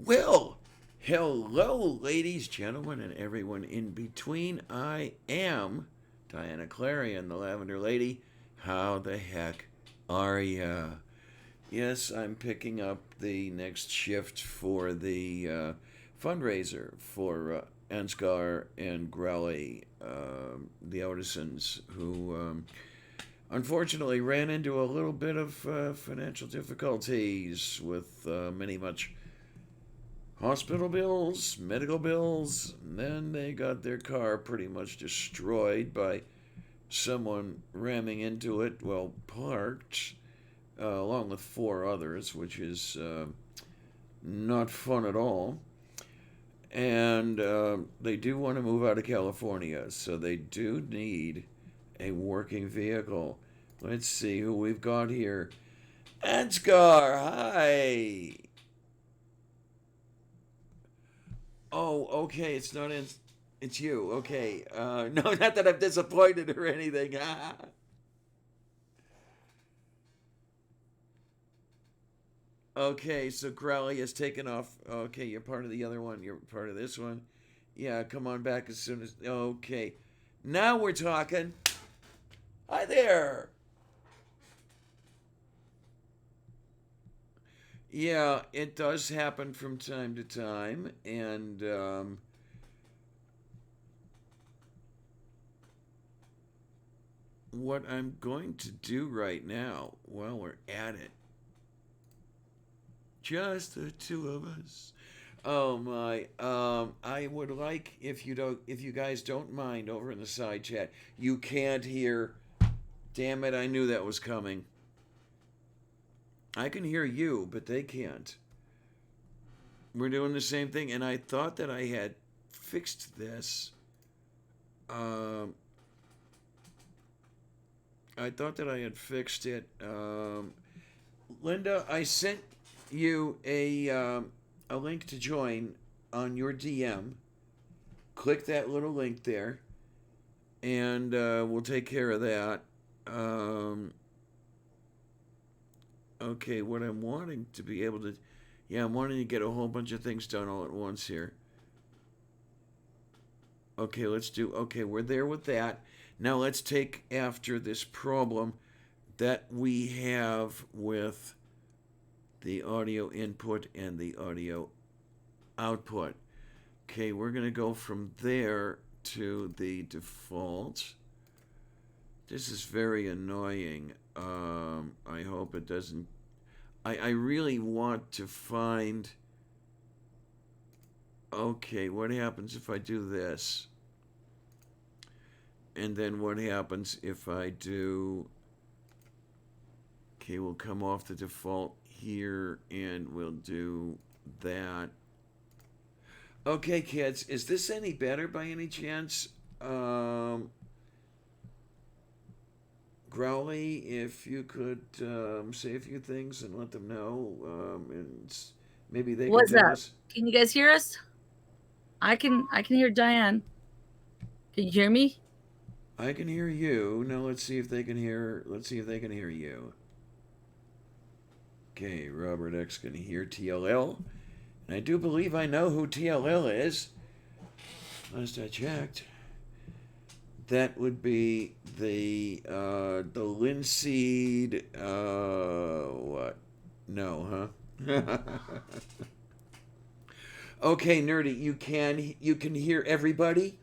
Well, hello, ladies, gentlemen, and everyone in between. I am Diana Clarion, the Lavender Lady. How the heck are ya? Yes, I'm picking up the next shift for the fundraiser for Ansgar and Grelly, the Odisons, who unfortunately ran into a little bit of financial difficulties with many much hospital bills, medical bills, and then they got their car pretty much destroyed by someone ramming into it while parked, along with four others, which is not fun at all. And they do want to move out of California, so they do need a working vehicle. Let's see who we've got here. Ansgar, hi. Oh, okay. It's not in. It's you. Okay. No, not that I'm disappointed or anything. Okay, so Crowley has taken off. Okay, you're part of the other one. You're part of this one. Yeah, come on back as soon as. Okay. Now we're talking. Hi there. Yeah, it does happen from time to time. And what I'm going to do right now, while we're at it, just the two of us. Oh my. I would like, if you guys don't mind, over in the side chat. You can't hear. Damn it, I knew that was coming. I can hear you, but they can't. We're doing the same thing, and I thought that I had fixed this. Um, I thought that I had fixed it. Linda, I sent you a link to join on your DM. Click that little link there, and we'll take care of that. Um, okay, what I'm wanting to be able to, yeah, I'm wanting to get a whole bunch of things done all at once here. Okay, let's do, okay, we're there with that. Now let's take after this problem that we have with the audio input and the audio output. Okay, we're going to go from there to the default. This is very annoying. I hope it doesn't. I really want to find. Okay, what happens if I do this? And then what happens if I do. Okay, we'll come off the default here and we'll do that. Okay, kids, is this any better by any chance? Growly, if you could say a few things and let them know, and maybe they can What's tell up? us. Can you guys hear us? I can hear Diane. Can you hear me? I can hear you. Now let's see if they can hear. Let's see if they can hear you. Okay, Robert X can hear TLL, and I do believe I know who TLL is. Last I checked, that would be the linseed. What? No, huh? Okay, nerdy, you can hear everybody.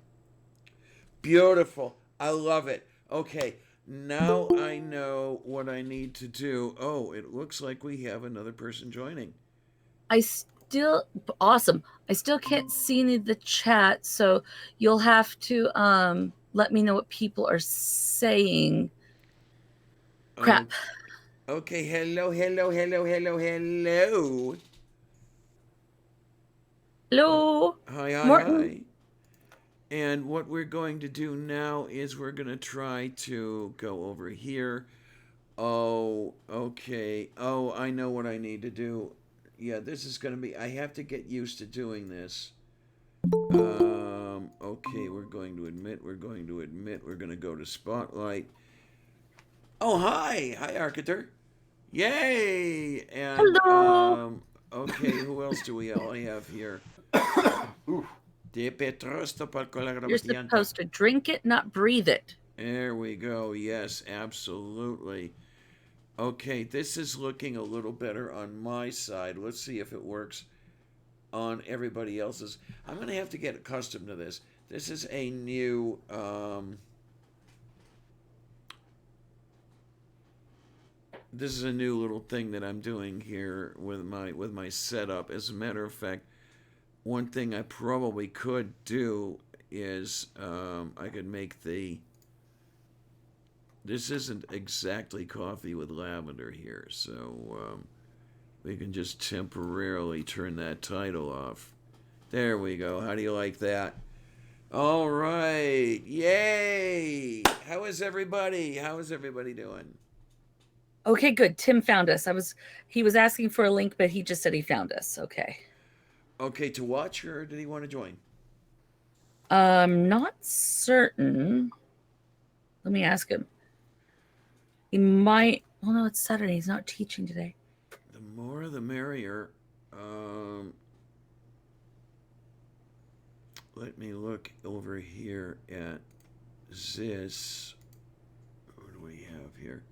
Beautiful. I love it. Okay, now I know what I need to do. Oh, it looks like we have another person joining. I still awesome. I still can't see any of the chat, so you'll have to let me know what people are saying. Oh, Crap. okay. Hello, hello, hello, hello, hello. Uh, Hello, hi, hi, Morton. hi. And what we're going to do now is we're going to try to go over here. Oh, okay. Oh, I know what I need to do. Yeah, this is going to be. I have to get used to doing this. Okay, we're going to admit. We're going to admit. We're going to go to Spotlight. Oh, hi. Hi, Arcater. Yay! And Hello. Okay, who else do we all have here? De Petrosto You're supposed to drink it, not breathe it. There we go. Yes, absolutely. Okay, this is looking a little better on my side. Let's see if it works on everybody else's. I'm going to have to get accustomed to this. This is a new this is a new little thing that I'm doing here with my setup. As a matter of fact, one thing I probably could do is I could make the. This isn't exactly coffee with lavender here, so we can just temporarily turn that title off. There we go. How do you like that? All right. Yay! How is everybody? How is everybody doing? Okay, good. Tim found us. He was asking for a link, but he just said he found us. Okay. Okay, to watch, or did he want to join? Not certain. Let me ask him. He might. Oh no, it's Saturday. He's not teaching today. The more the merrier. Let me look over here at this. What do we have here?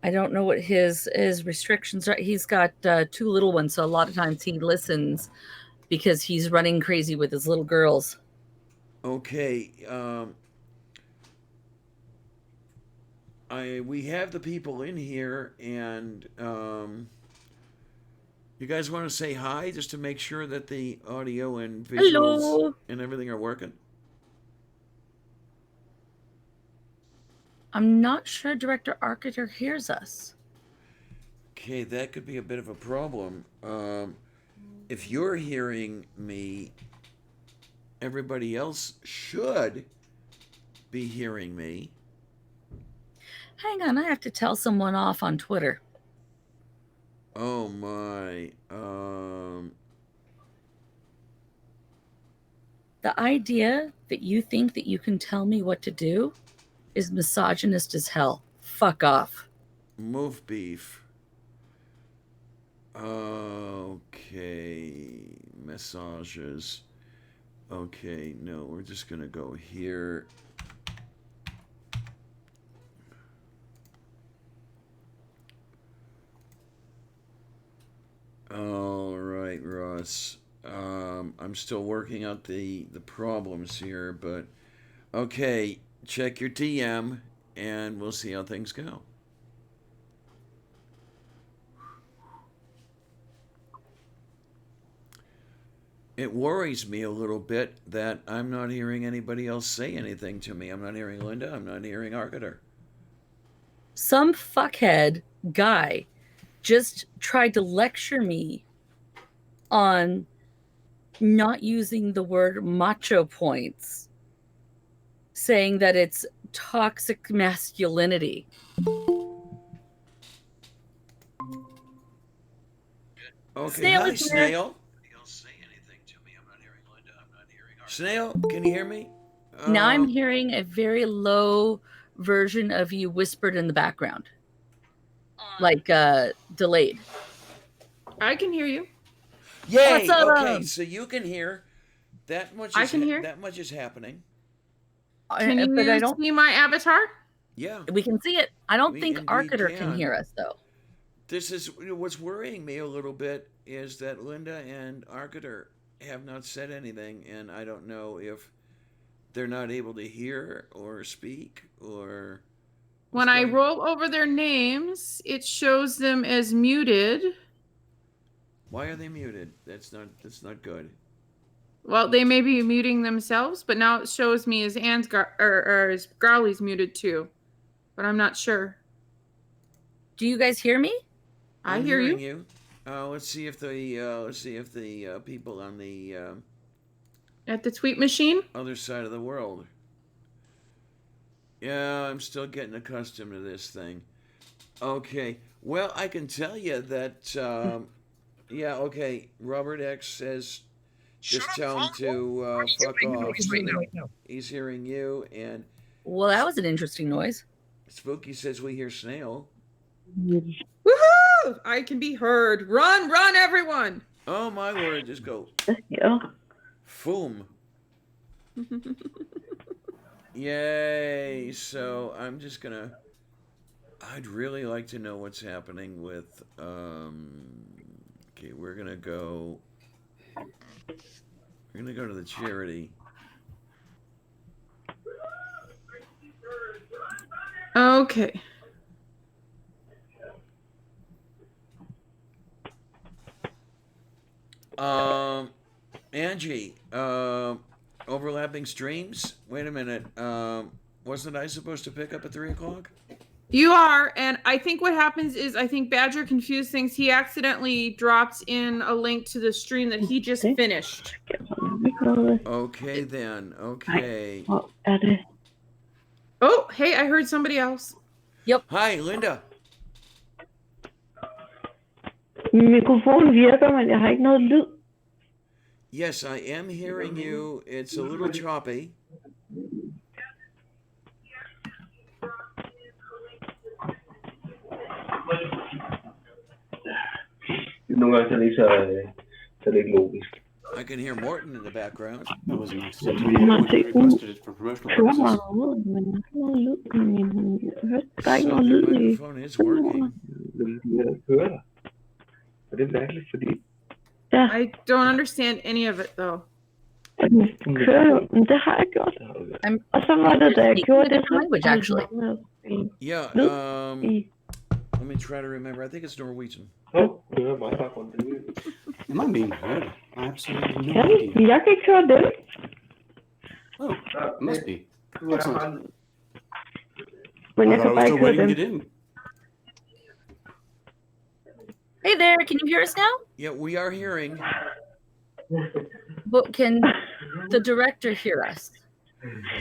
I don't know what his restrictions are. He's got 2 little ones, so a lot of times he listens because he's running crazy with his little girls. Okay. We have the people in here, and you guys want to say hi just to make sure that the audio and visuals and everything are working? I'm not sure Director Arciter hears us. Okay, that could be a bit of a problem. If you're hearing me, everybody else should be hearing me. Hang on, I have to tell someone off on Twitter. Oh my. The idea that you think that you can tell me what to do is misogynist as hell. Fuck off. Move beef. Okay. Massages. Okay, no, we're just gonna go here. All right, Ross. I'm still working out the problems here, but okay, check your TM and we'll see how things go. It worries me a little bit that I'm not hearing anybody else say anything to me. I'm not hearing Linda. I'm not hearing Arciter. Some fuckhead guy just tried to lecture me on not using the word macho points, saying that it's toxic masculinity. Okay, Snail hi, Snail. Snail, can you hear me? Now I'm hearing a very low version of you whispered in the background, like delayed. I can hear you. Yay! Okay, so you can hear. That much. I can hear. That much is happening. Can you see my avatar? Yeah, we can see it. I don't think Arciter can hear us though. This is what's worrying me a little bit is that Linda and Arciter have not said anything, and I don't know if they're not able to hear or speak or. When I roll over their names, it shows them as muted. Why are they muted? That's not good. Well, they may be muting themselves, but now it shows me as as Growly's muted too, but I'm not sure. Do you guys hear me? I hear you. Let's see if the people on the at the tweet machine other side of the world. Yeah, I'm still getting accustomed to this thing. Okay, well, I can tell you that. Yeah, okay. Robert X says, just tell him to fuck off. He's hearing you, and well, that was an interesting noise. Spooky says we hear Snail. Woohoo! I can be heard. Run, run, everyone! Oh my word! Just go. Ja. Foom. Yay! So I'm just gonna. I'd really like to know what's happening with. Okay, we're gonna go. We're gonna go to the charity. Okay. Angie, overlapping streams. Wait a minute. Wasn't I supposed to pick up at 3 o'clock? You are, and I think what happens is I think Badger confused things. He accidentally dropped in a link to the stream that he just finished. Okay then. Okay. Hvor er det? Oh, hey, I heard somebody else. Hi, Linda. Min mikrofon virker, men jeg har ikke noget lyd. Yes, I am hearing you. It's a little choppy. Nogle gange så er det ikke så er det ikke logisk. I can hear Morton in the background. That was an accident. We requested it for promotional Kører mig purposes. overhovedet, men jeg har noget lyd. Der er ikke So noget the lyd i. microphone is working. Jeg hører dig. Og det er mærkeligt, fordi Ja, I don't understand any of it, though. den kører jo. Men det har jeg gjort. der har du været. I'm Og så var det, da jeg speaking gjorde a det, different language, actually. Yeah. Lyd i. Let me try to remember. I think it's Norwegian. Du hører mig i baggrunden. Am I being heard? I absolutely have no Kan idea. vi? Jeg kan ikke høre dem. Oh, it must be. Excellent. Men I jeg thought I kan was bare still ikke høre waiting dem. to get in. Hey there, can you hear us now? Yeah, we are hearing. But can the director hear us?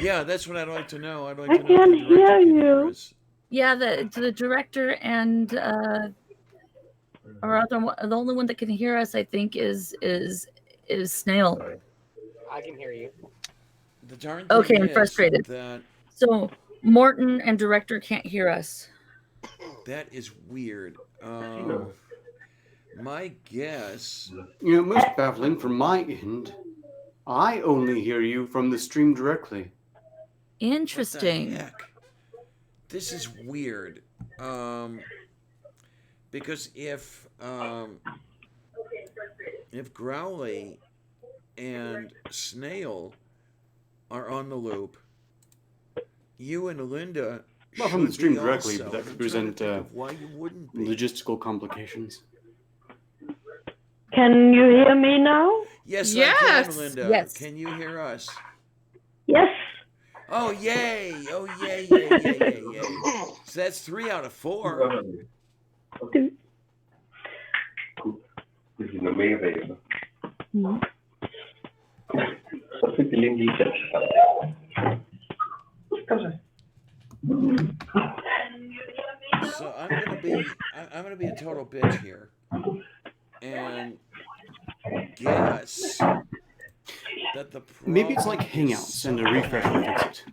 Yeah, that's what I'd like to know. I'd like I to know if can't the director hear can hear you. us. Yeah, the director and our other one, the only one that can hear us, I think, is Snail. I can hear you. The darn Okay, thing I'm is frustrated. So Morton and director can't hear us. That is weird. My guess. You know, most baffling from my end. I only hear you from the stream directly. What the Interesting. heck? This is weird. Because if Growly and Snail are on the loop, you and Linda Well, from the should stream be directly, also. but that I'm could trying to present think of why you wouldn't be. logistical complications. Can you hear me now? Yes, I Yes! can, Linda. Yes. Can you hear us? Yes. Oh, yay! Oh, yay, yay, yay, yay, yay. So that's 3 out of 4. Det, Det er noget mega bagefter. mm. Så fik det lige en lille chance. Kom så. So I'm gonna be a total bitch here, and guess that the Maybe it's like problem is Hangouts and a refresh will fix it.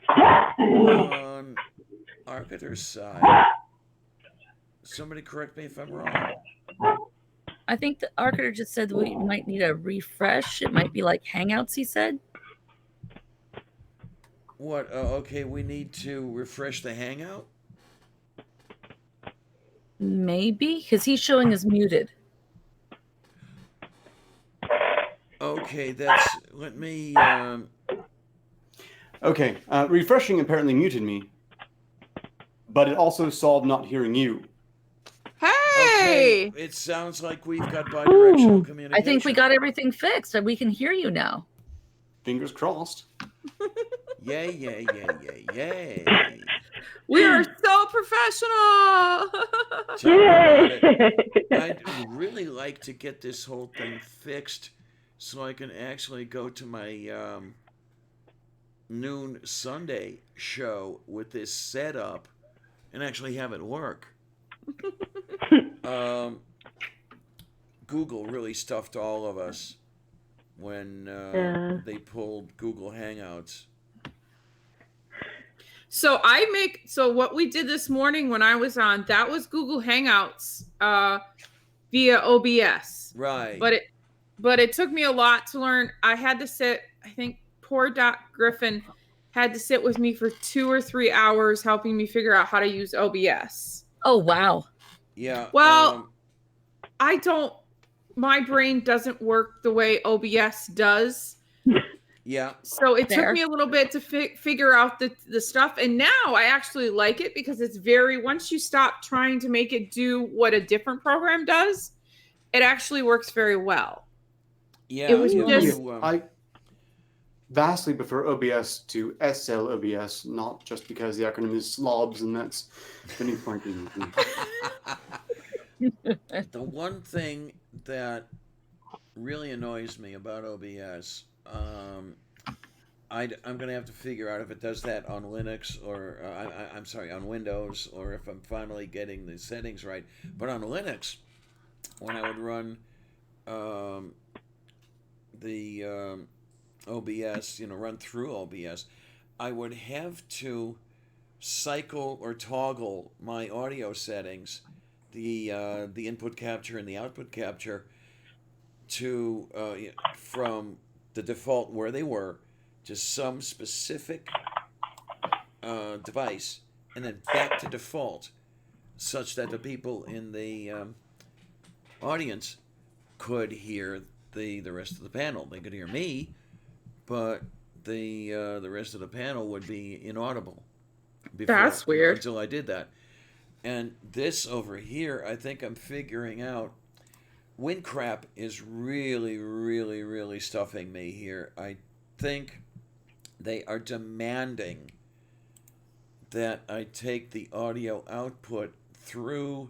on Arcater's side. Somebody correct me if I'm wrong. I think the Arcater just said we might need a refresh. It might be like Hangouts, he said. What? Okay, we need to refresh the Hangout. Maybe, because he's showing us muted. Okay, that's. Let me. Okay, refreshing apparently muted me, but it also solved not hearing you. Hey! Okay, it sounds like we've got bi-directional Ooh. communication. I think we got everything fixed and we can hear you now. Fingers crossed. Yay! Yay! Yay! Yay! Yay! We are so professional! Tell me about it. Yay. I'd really like to get this whole thing fixed so I can actually go to my noon Sunday show with this setup and actually have it work. Google really stuffed all of us when Yeah. they pulled Google Hangouts. So what we did this morning when I was on, that was Google Hangouts via OBS. Right. But it took me a lot to learn. I had to sit, I think poor Doc Griffin had to sit with me for 2 or 3 hours helping me figure out how to use OBS. Oh, wow. Yeah. Well, my brain doesn't work the way OBS does. Yeah. So it took me a little bit to figure out the stuff. And now I actually like it because it's once you stop trying to make it do what a different program does, it actually works very well. Yeah. It was I vastly prefer OBS to SL OBS, not just because the acronym is slobs and that's any point in The one thing that really annoys me about OBS, I'm going to have to figure out if it does that on Linux or, I'm sorry, on Windows, or if I'm finally getting the settings right. But on Linux, when I would run the OBS, run through OBS, I would have to cycle or toggle my audio settings, the input capture and the output capture, to from the default where they were to some specific device, and then back to default, such that the people in the audience could hear the rest of the panel. They could hear me, but the rest of the panel would be inaudible. That's weird. Until I did that. And this over here, I think I'm figuring out. Windcrap is really, really, really stuffing me here. I think they are demanding that I take the audio output through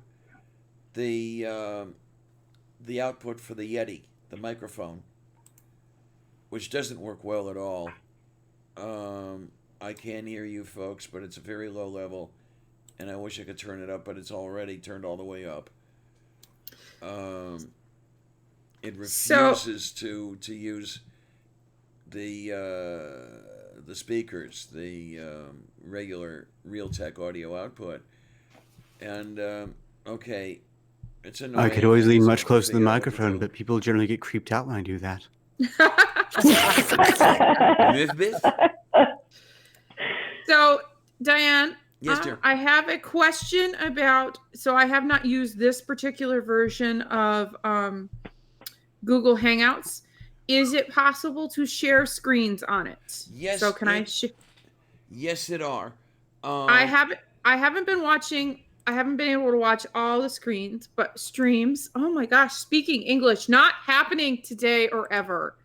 the output for the Yeti, the microphone, which doesn't work well at all. I can hear you folks, but it's a very low level, and I wish I could turn it up, but it's already turned all the way up. It refuses to use the speakers, the regular Realtek audio output, and okay, it's annoying. I could always lean much closer to the microphone, but people generally get creeped out when I do that. So, Diane, yes, dear. I have a question about. So, I have not used this particular version of Google Hangouts. Is it possible to share screens on it? Yes. So, can I? Yes, it are. I haven't been watching. I haven't been able to watch all the screens, but streams. Oh my gosh! Speaking English, not happening today or ever.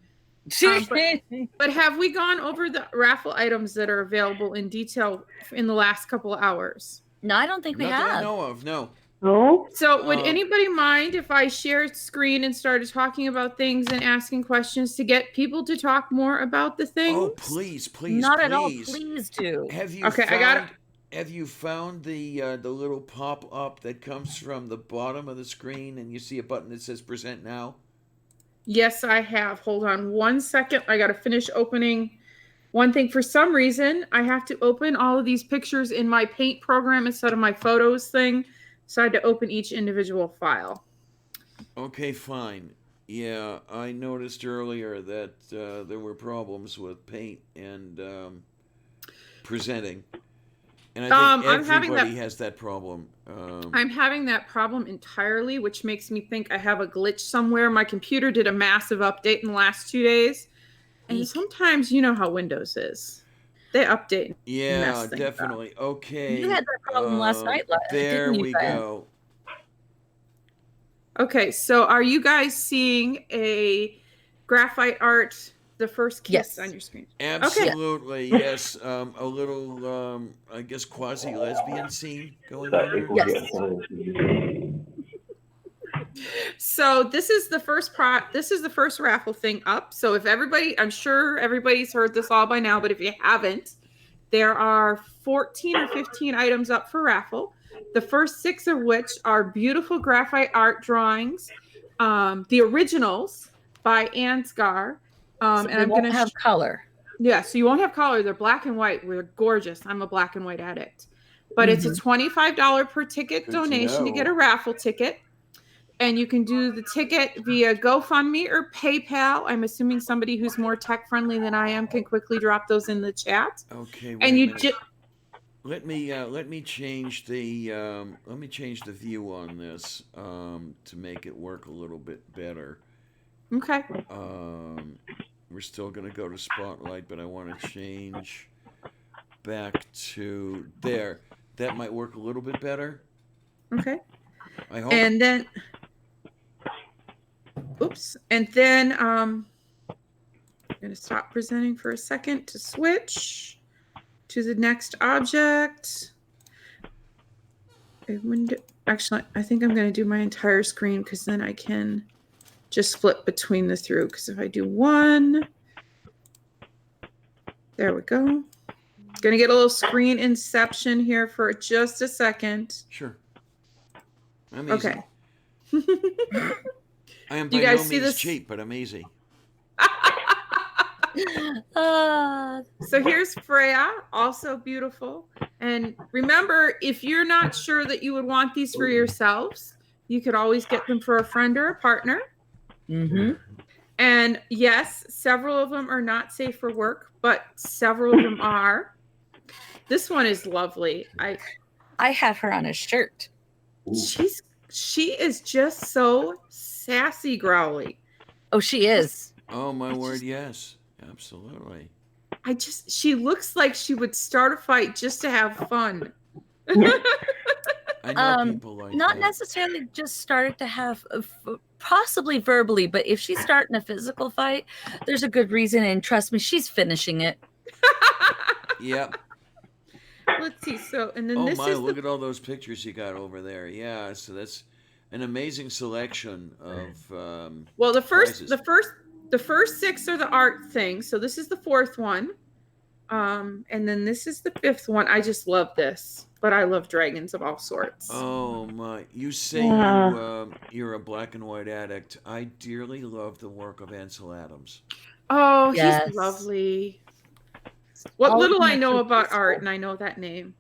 But have we gone over the raffle items that are available in detail in the last couple of hours? No, I don't think we Not have. that I know of, no. No? So would anybody mind if I shared screen and started talking about things and asking questions to get people to talk more about the things? Oh, please. Not at all. Please do. Have you Have you found the little pop-up that comes from the bottom of the screen and you see a button that says present now? Yes, I have. Hold on 1 second. I got to finish opening one thing. For some reason, I have to open all of these pictures in my Paint program instead of my Photos thing. So I had to open each individual file. Okay, fine. Yeah, I noticed earlier that there were problems with Paint and presenting. And I think everybody has that problem. I'm having that problem entirely, which makes me think I have a glitch somewhere. My computer did a massive update in the last 2 days. And sometimes you know how Windows is. They update. Yeah, definitely. Up. Okay. You had that problem last night. There we go. Okay, so are you guys seeing a graphite art, the first kiss on your screen? Absolutely, okay. Yes. A little, I guess, quasi-lesbian scene going on here. Yes. So this is the first raffle thing up. So if I'm sure everybody's heard this all by now, but if you haven't, there are 14 or 15 items up for raffle. The first 6 of which are beautiful graphite art drawings, the originals by Ansgar. So and I'm going to have color. Yeah, so you won't have color. They're black and white. We're gorgeous. I'm a black and white addict. But it's a $25 per ticket Good to donation to get a know. raffle ticket. And you can do the ticket via GoFundMe or PayPal. I'm assuming somebody who's more tech friendly than I am can quickly drop those in the chat. Okay, wait And a you minute. just Let me change the view on this to make it work a little bit better. okay. We're still gonna go to Spotlight, but I want to change back to there. That might work a little bit better. Okay. I hope. And then I'm going to stop presenting for a second to switch to the next object. Actually, I think I'm going to do my entire screen because then I can just flip between the through. Because if I do one, there we go. Going to get a little screen inception here for just a second. Sure. I'm easy. Okay. I am Do by you guys no see means this? cheap, but I'm easy. So here's Freya, also beautiful. And remember, if you're not sure that you would want these for yourselves, you could always get them for a friend or a partner. And yes, several of them are not safe for work, but several of them are. This one is lovely. I have her on a shirt. She is just so sassy, growly. Oh, she is. Oh my word, yes, absolutely. She looks like she would start a fight just to have fun. I know people like Not that. necessarily just started to have, possibly verbally, but if she's starting a physical fight, there's a good reason, and trust me, she's finishing it. Yep. Let's see. So, and then Oh this my, is look at all those pictures you got over there. Yeah, so that's an amazing selection of well, the prizes. first 6 are the art thing. So this is the 4th one. And then this is the 5th one. I just love this, but I love dragons of all sorts. Oh my, you say you're a black and white addict. I dearly love the work of Ansel Adams. Oh, Yes. he's lovely. What All little of I my know about favorites. art, and I know that name.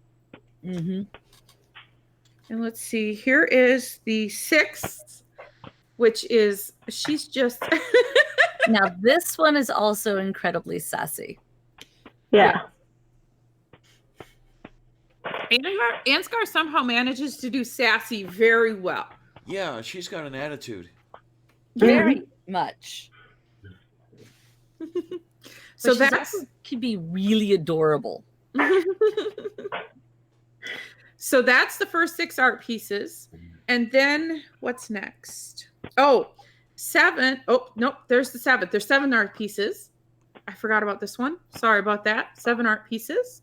Mm-hmm. And let's see, here is the 6th, which is, she's just... Now, this one is also incredibly sassy. Yeah. Ansgar somehow manages to do sassy very well. Yeah, she's got an attitude. Very much. So But that's... could be really adorable. So that's the first 6 art pieces. And then what's next? Oh, 7. Oh, nope. There's the 7th. There's 7 art pieces. I forgot about this one. Sorry about that. 7 art pieces.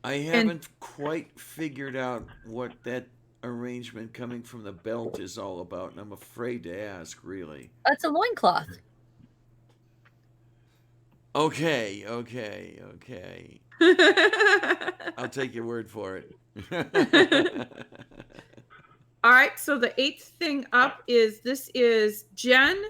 I haven't quite figured out what that arrangement coming from the belt is all about, and I'm afraid to ask, really. It's a loincloth. Okay. I'll take your word for it. All right. So the 8th thing up is Jen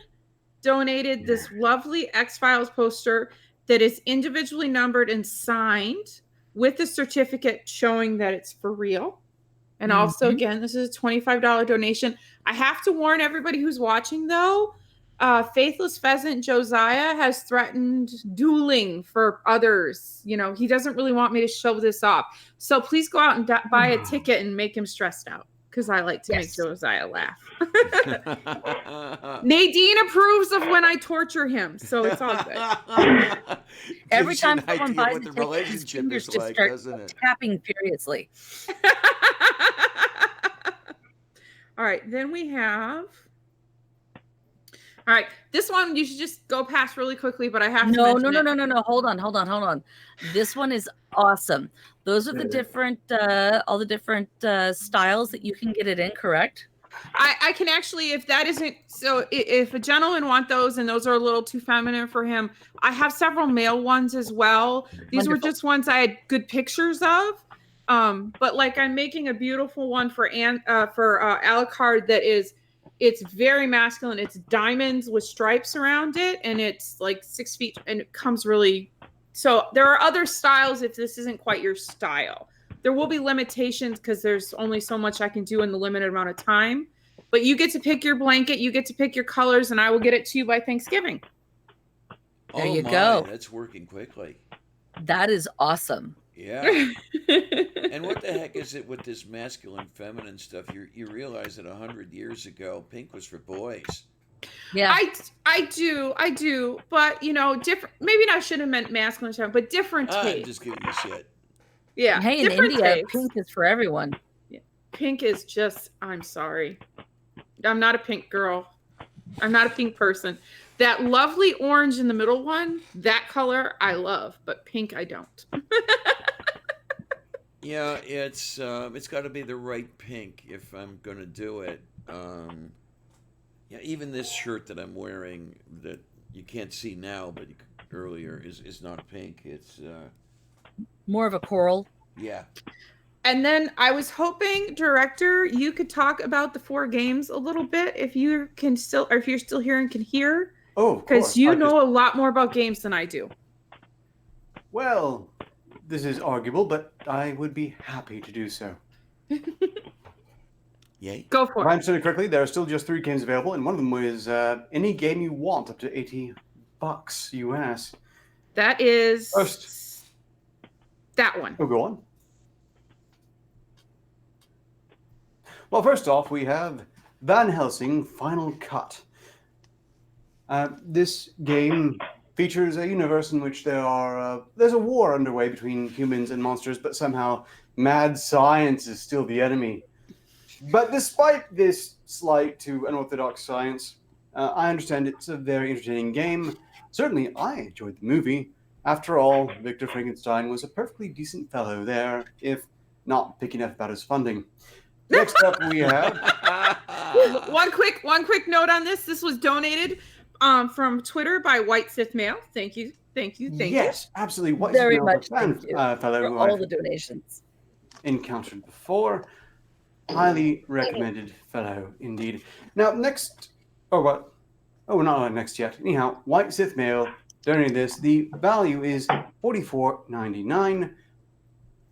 donated this lovely X-Files poster that is individually numbered and signed with a certificate showing that it's for real. And also, again, this is a $25 donation. I have to warn everybody who's watching, though, Faithless Pheasant Josiah has threatened dueling for others. You know, he doesn't really want me to show this off. So please go out and buy a ticket and make him stressed out, because I like to make Josiah laugh. Nadine approves of when I torture him, so it's all good. Every Gives you time an someone idea buys what a the ticket, his relationship fingers is just like, start doesn't it? tapping furiously. All right, then we have... All right, this one you should just go past really quickly, but I have to No. mention it. Hold on. This one is awesome. Those are the different, all the different styles that you can get it in, correct? I can actually, if that isn't, so if a gentleman want those and those are a little too feminine for him, I have several male ones as well. These were just ones I had good pictures of. But like I'm making a beautiful one for Alucard that is, it's very masculine. It's diamonds with stripes around it, and it's like 6 feet, and it comes really So there are other styles if this isn't quite your style. There will be limitations because there's only so much I can do in the limited amount of time. But you get to pick your blanket, you get to pick your colors, and I will get it to you by Thanksgiving. There Oh you my, go. that's working quickly. That is awesome. Yeah. And what the heck is it with this masculine, feminine stuff? You realize that 100 years ago, pink was for boys. Yeah. I do, but you know, different. Maybe I should have meant masculine, but different I'm taste. just giving you shit. Yeah, Hey, in different India, taste. pink is for everyone. Pink is just. I'm sorry, I'm not a pink girl. I'm not a pink person. That lovely orange in the middle one, that color I love, but pink I don't. Yeah, it's got to be the right pink if I'm gonna do it. Yeah, even this shirt that I'm wearing that you can't see now, but earlier is not pink. It's More of a coral. yeah. And then I was hoping, director, you could talk about the 4 games a little bit if you can still, or if you're still here and can hear, Oh, of because course. you know a lot more about games than I do. Well, this is arguable, but I would be happy to do so. Yay. Go If for I it. understood it correctly, there are still just 3 games available, and one of them is any game you want, up to $80 US. That is First. that one. Oh, go on. Well, first off, we have Van Helsing Final Cut. This game features a universe in which there's a war underway between humans and monsters, but somehow mad science is still the enemy. But despite this slight to unorthodox science, I understand it's a very entertaining game. Certainly, I enjoyed the movie. After all, Victor Frankenstein was a perfectly decent fellow there, if not picky enough about his funding. Next up, we have One quick note on this. This was donated from Twitter by White Sith Male. Thank you. yes, absolutely. What Very is much a fan thank you fellow for who all I've the donations. encountered before. Highly recommended fellow indeed. Now, next, not next yet. Anyhow, White Sith Male donated this. The value is $44.99,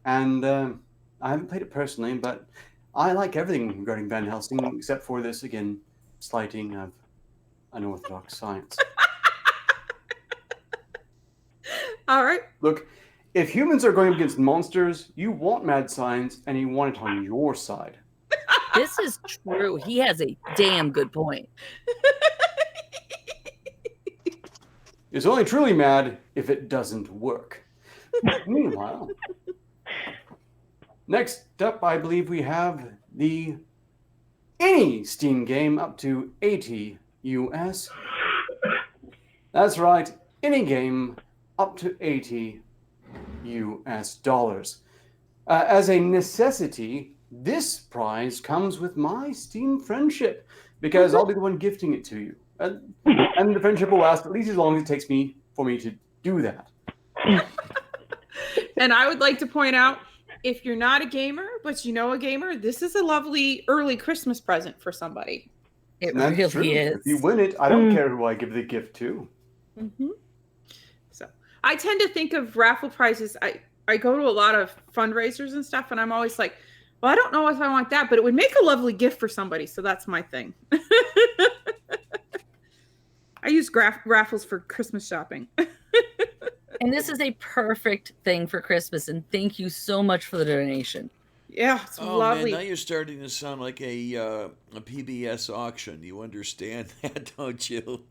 and I haven't played it personally, but I like everything regarding Van Helsing except for this, again, slighting of unorthodox science. All right. Look, if humans are going against monsters, you want mad science, and you want it on your side. This is true. He has a damn good point. It's only truly mad if it doesn't work. Meanwhile, next up, I believe we have any Steam game up to $80 US. That's right, any game up to $80 US. As a necessity, this prize comes with my Steam friendship, because I'll be the one gifting it to you. And the friendship will last at least as long as it takes for me to do that. And I would like to point out, if you're not a gamer, but you know a gamer, this is a lovely early Christmas present for somebody. It And that's really true. is. If you win it, I don't care who I give the gift to. Mm-hmm. So I tend to think of raffle prizes. I go to a lot of fundraisers and stuff, and I'm always like, well, I don't know if I want that, but it would make a lovely gift for somebody. So that's my thing. I use raffles for Christmas shopping. And this is a perfect thing for Christmas. And thank you so much for the donation. Yeah, it's lovely. Man, now you're starting to sound like a PBS auction. You understand that, don't you?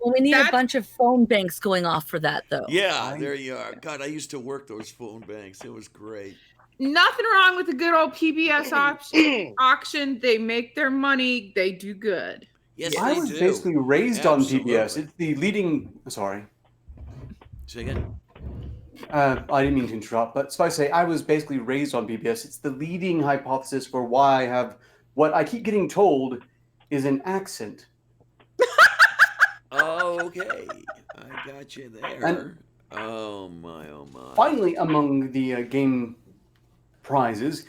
Well, we need a bunch of phone banks going off for that, though. Yeah, there you are. God, I used to work those phone banks. It was great. Nothing wrong with a good old PBS auction. They make their money. They do good. Yes, I they was do. basically raised Absolutely. on PBS. It's the leading. Sorry. Say again? I didn't mean to interrupt, but so I say I was basically raised on PBS. It's the leading hypothesis for why I have what I keep getting told is an accent. Oh, okay. I got you there. And oh my, oh my. finally, among the game prizes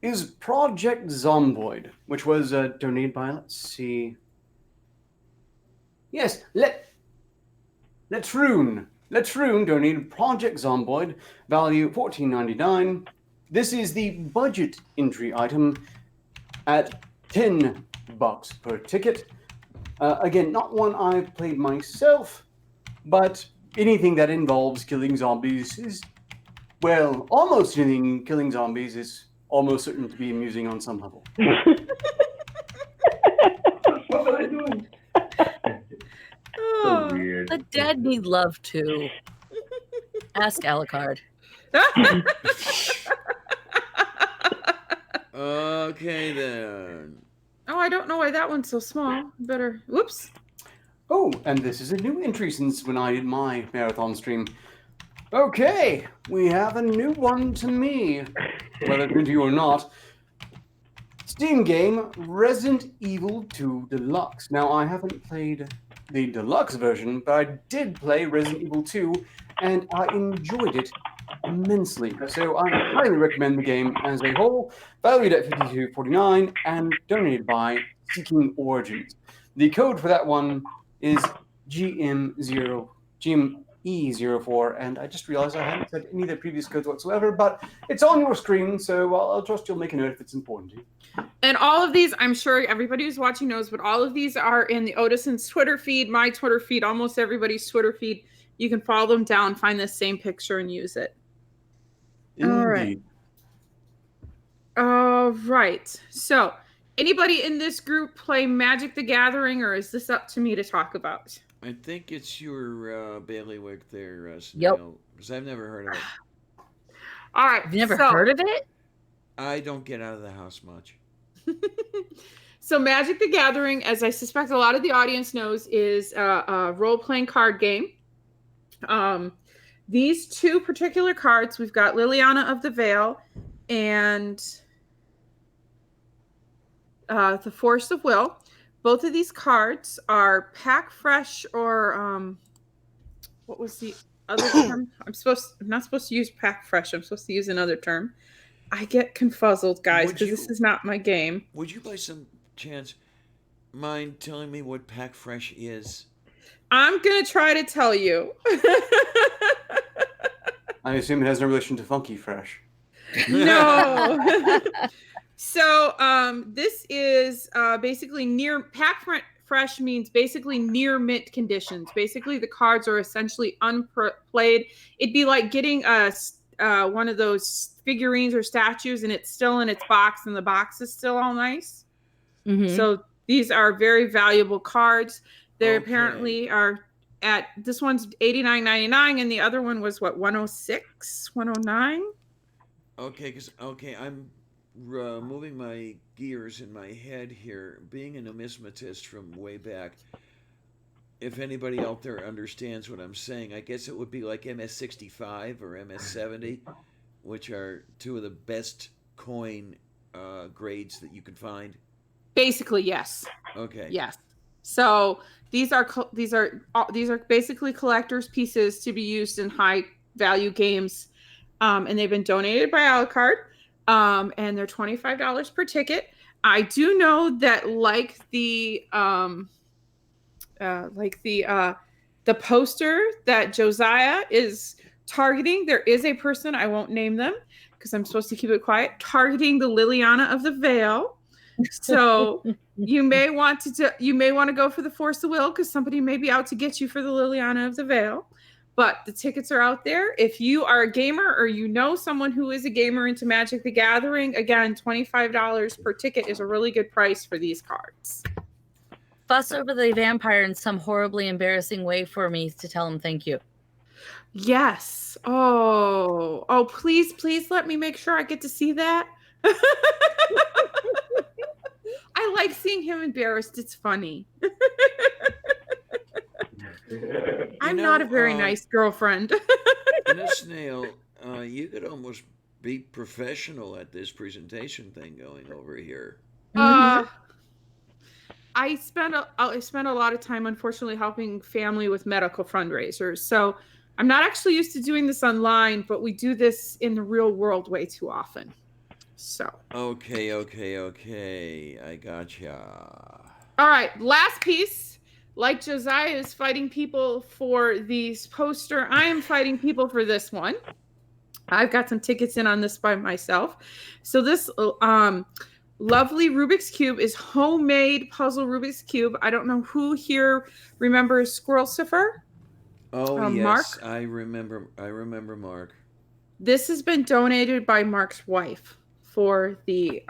is Project Zomboid, which was donated by, let's see. Yes, Let's Rune. Let's Room donated Project Zomboid, value $14.99. This is the budget entry item at $10 per ticket. Again, not one I've played myself, but anything that involves killing zombies is, well, almost anything killing zombies is almost certain to be amusing on some level. What was I doing? So weird. The dead need love too. Ask Alucard. Okay, then. Oh, I don't know why that one's so small. Better. Whoops. Oh, and this is a new entry since when I did my marathon stream. Okay, we have a new one to me, whether it's new to you or not. Steam game Resident Evil 2 Deluxe. Now, I haven't played the deluxe version, but I did play Resident Evil 2, and I enjoyed it immensely. So I highly recommend the game as a whole, valued at $52.49 and donated by Seeking Origins. The code for that one is GME04, and I just realized I hadn't said any of the previous codes whatsoever, but it's on your screen, so I'll trust you'll make a note if it's important to you. And all of these, I'm sure everybody who's watching knows, but all of these are in the Odisons Twitter feed, my Twitter feed, almost everybody's Twitter feed. You can follow them down, find the same picture, and use it. All right. All right. So, anybody in this group play Magic the Gathering, or is this up to me to talk about? I think it's your bailiwick there, Yep. Snail, because I've never heard of it. All right. Have you never heard of it? I don't get out of the house much. So Magic the Gathering, as I suspect a lot of the audience knows, is a role-playing card game. These two particular cards, we've got Liliana of the Veil and the Force of Will. Both of these cards are pack fresh, or what was the other term? I'm not supposed to use pack fresh. I'm supposed to use another term. I get confuzzled, guys, because this is not my game. Would you by some chance mind telling me what pack fresh is? I'm going to try to tell you. I assume it has no relation to Funky Fresh. No. So this is basically near fresh means basically near mint conditions. Basically, the cards are essentially unplayed. It'd be like getting one of those figurines or statues, and it's still in its box, and the box is still all nice. Mm-hmm. So these are very valuable cards. They apparently are at, this one's $89.99, and the other one was what, $106, $109? Okay, I'm moving my gears in my head here. Being a numismatist from way back, if anybody out there understands what I'm saying, I guess it would be like MS-65 or MS-70, which are two of the best coin grades that you can find. Basically, yes. Okay. Yes. So these are basically collector's pieces to be used in high value games, and they've been donated by Alucard, and they're $25 per ticket. I do know that like the poster that Josiah is targeting, there is a person, I won't name them because I'm supposed to keep it quiet, targeting the Liliana of the Veil. So you may want to go for the Force of Will, because somebody may be out to get you for the Liliana of the Veil. But the tickets are out there. If you are a gamer, or you know someone who is a gamer into Magic the Gathering, again, $25 per ticket is a really good price for these cards. Fuss over the vampire in some horribly embarrassing way for me to tell him thank you. Yes. Oh, please let me make sure I get to see that. I like seeing him embarrassed. It's funny. I'm not a very nice girlfriend. Snail, you could almost be professional at this presentation thing going over here. I spend a lot of time, unfortunately, helping family with medical fundraisers. So I'm not actually used to doing this online, but we do this in the real world way too often. So. Okay. I gotcha. All right. Last piece. like Josiah is fighting people for these poster, I am fighting people for this one. I've got some tickets in on this by myself. So this lovely Rubik's Cube is homemade puzzle Rubik's Cube. I don't know who here remembers Squirrelcifer? Oh yes, Mark? I remember Mark. This has been donated by Mark's wife for the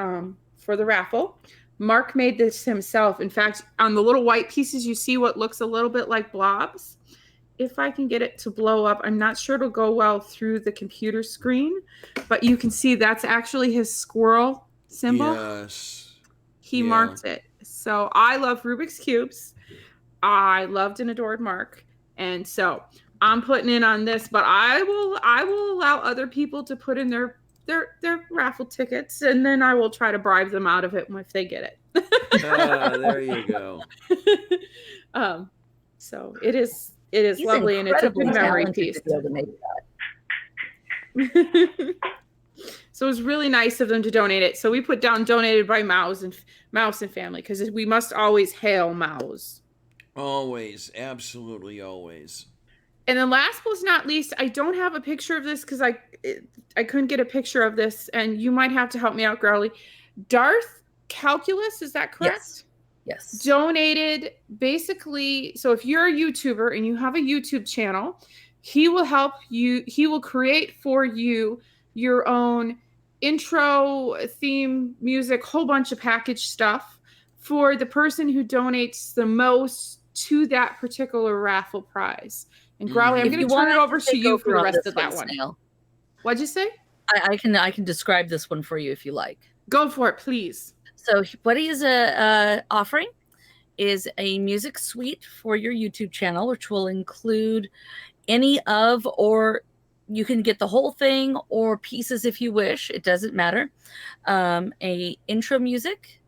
raffle. Mark made this himself. In fact, on the little white pieces, you see what looks a little bit like blobs. If I can get it to blow up, I'm not sure it'll go well through the computer screen, but you can see that's actually his squirrel symbol. Yes. He marked it. So I love Rubik's Cubes. I loved and adored Mark. And so I'm putting in on this, but I will allow other people to put in their raffle tickets, and then I will try to bribe them out of it if they get it. There you go. So it is lovely, and it's a good memory piece. So it was really nice of them to donate it. So we put down donated by Mouse and Family, because we must always hail Mouse. Always, absolutely always. And then last but not least, I don't have a picture of this because I couldn't get a picture of this, and you might have to help me out, Growly. Darth Calculus, is that correct? Yes. Donated basically. So if you're a YouTuber and you have a YouTube channel, he will help you. He will create for you your own intro, theme, music, whole bunch of package stuff for the person who donates the most to that particular raffle prize. And Growly, I'm going to turn it over to you for the rest of that one. What'd you say? I can describe this one for you if you like. Go for it, please. So what he is offering is a music suite for your YouTube channel, which will include any of, or you can get the whole thing or pieces if you wish. It doesn't matter. A intro music,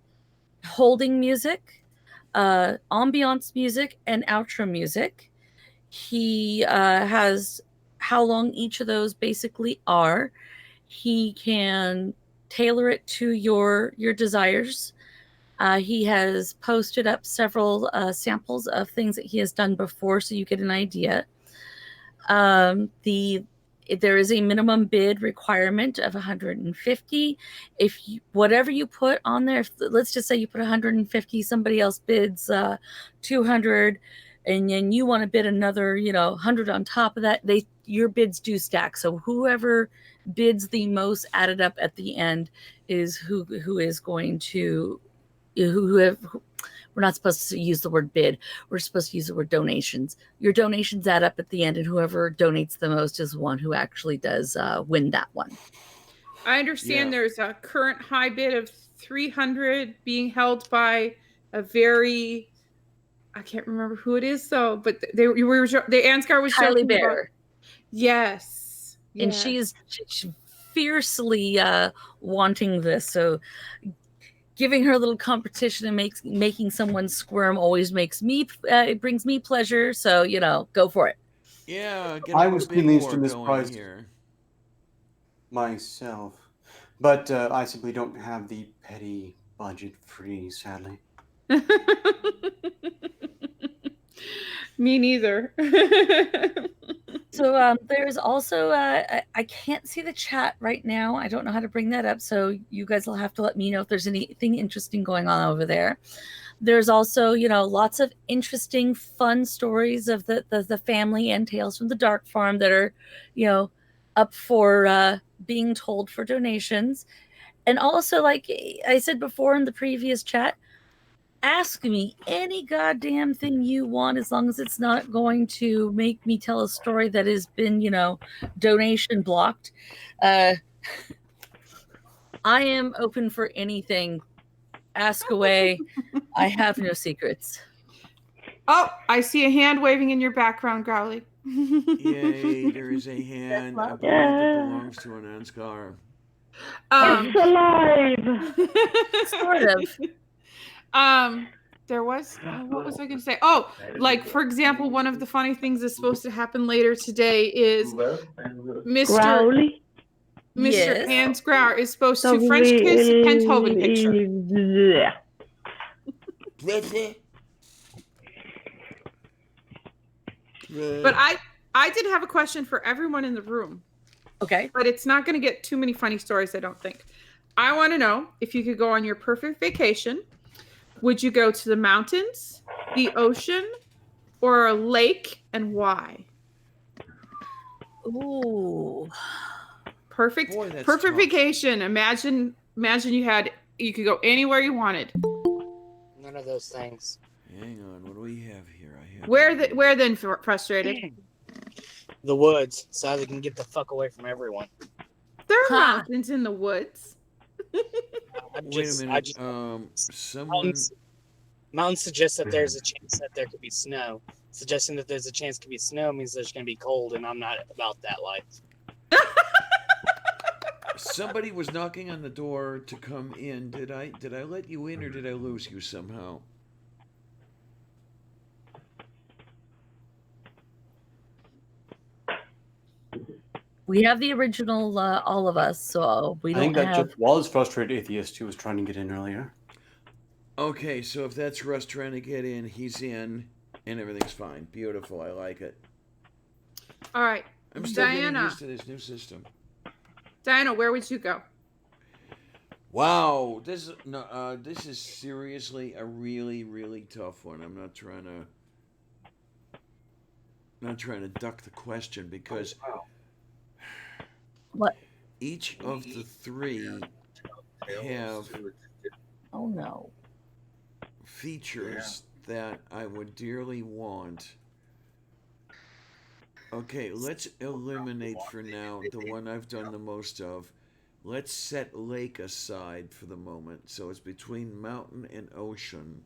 holding music, ambiance music, and outro music. He has how long each of those basically are. He can tailor it to your desires. He has posted up several samples of things that he has done before, so you get an idea. There is a minimum bid requirement of 150. If you, whatever you put on there, let's just say you put 150, somebody else bids 200, and then you want to bid another, 100 on top of that, your bids do stack. So whoever bids the most added up at the end is who is going to we're not supposed to use the word bid. We're supposed to use the word donations. Your donations add up at the end, and whoever donates the most is the one who actually does win that one. I understand there's a current high bid of 300 being held by a very, I can't remember who it is though, but the Ansgar was Kylie Bear. Yes. And she's fiercely wanting this. So giving her a little competition and making someone squirm always makes me, it brings me pleasure. So, go for it. Yeah. I was pleased in this prize here myself, but I simply don't have the petty budget free, sadly. Me neither. So there's also, I can't see the chat right now. I don't know how to bring that up. So you guys will have to let me know if there's anything interesting going on over there. There's also, lots of interesting, fun stories of the family and Tales from the Dark Farm that are, up for being told for donations. And also, like I said before in the previous chat, ask me any goddamn thing you want, as long as it's not going to make me tell a story that has been, donation blocked. I am open for anything. Ask away. I have no secrets. Oh, I see a hand waving in your background, Growly. Yay, there is a hand that belongs to an Ansgar. It's alive! Sort of. There was, what was I going to say? Oh, like, for example, one of the funny things that's supposed to happen later today is Mr. Growly? Yes. Hans Grauer is supposed to French kiss Penthoven picture. But I did have a question for everyone in the room. Okay. But it's not going to get too many funny stories, I don't think. I want to know, if you could go on your perfect vacation, would you go to the mountains, the ocean, or a lake, and why? Ooh. Perfect. Boy, that's Perfect tough. vacation. Imagine you could go anywhere you wanted. None of those things. Hang on, what do we have here? I have Where then, Frustrated? The woods, so they can get the fuck away from everyone. There are Huh. mountains in the woods. Wait a minute. Someone. Mountains suggest that there's a chance that there could be snow. Suggesting that there's a chance could be snow means there's going to be cold, and I'm not about that life. Somebody was knocking on the door to come in. Did I let you in, or did I lose you somehow? We have the original, all of us, so we I think don't that have. just was Frustrated Atheist who was trying to get in earlier. Okay, so if that's Russ trying to get in, he's in, and everything's fine. Beautiful. I like it. All right. I'm still getting Diana. used to this new system. Diana, where would you go? Wow, this is seriously a really, really tough one. I'm not trying to duck the question because What? each of the three have Oh no. features that I would dearly want. Okay, let's eliminate for now the one I've done the most of. Let's set lake aside for the moment. So it's between mountain and ocean.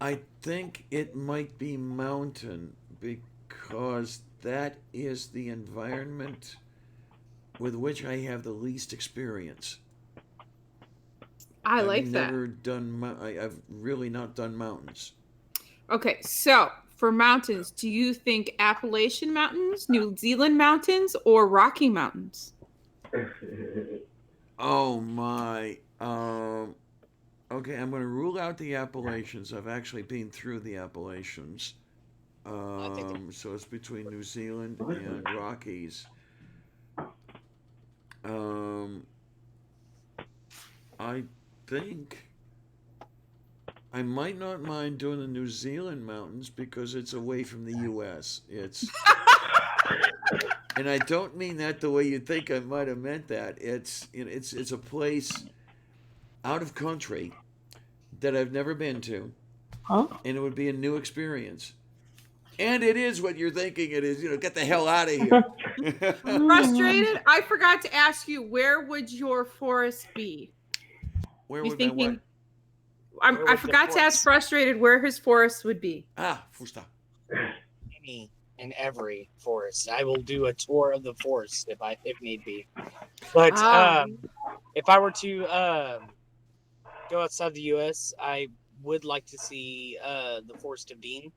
I think it might be mountain because that is the environment with which I have the least experience. I like that. I've really not done mountains. Okay, so for mountains, do you think Appalachian Mountains, New Zealand Mountains, or Rocky Mountains? Oh my. Okay, I'm going to rule out the Appalachians. I've actually been through the Appalachians. So it's between New Zealand and Rockies. I think I might not mind doing the New Zealand mountains because it's away from the U.S. It's, and I don't mean that the way you think I might have meant that. It's a place out of country that I've never been to, Huh? and it would be a new experience. And it is what you're thinking it is. Get the hell out of here. Frustrated? I forgot to ask you, where would your forest be? Where You would my thinking? what? I forgot to ask Frustrated where his forest would be. Fusta. Any and every forest. I will do a tour of the forest if need be. But if I were to go outside the U.S., I would like to see the Forest of Dean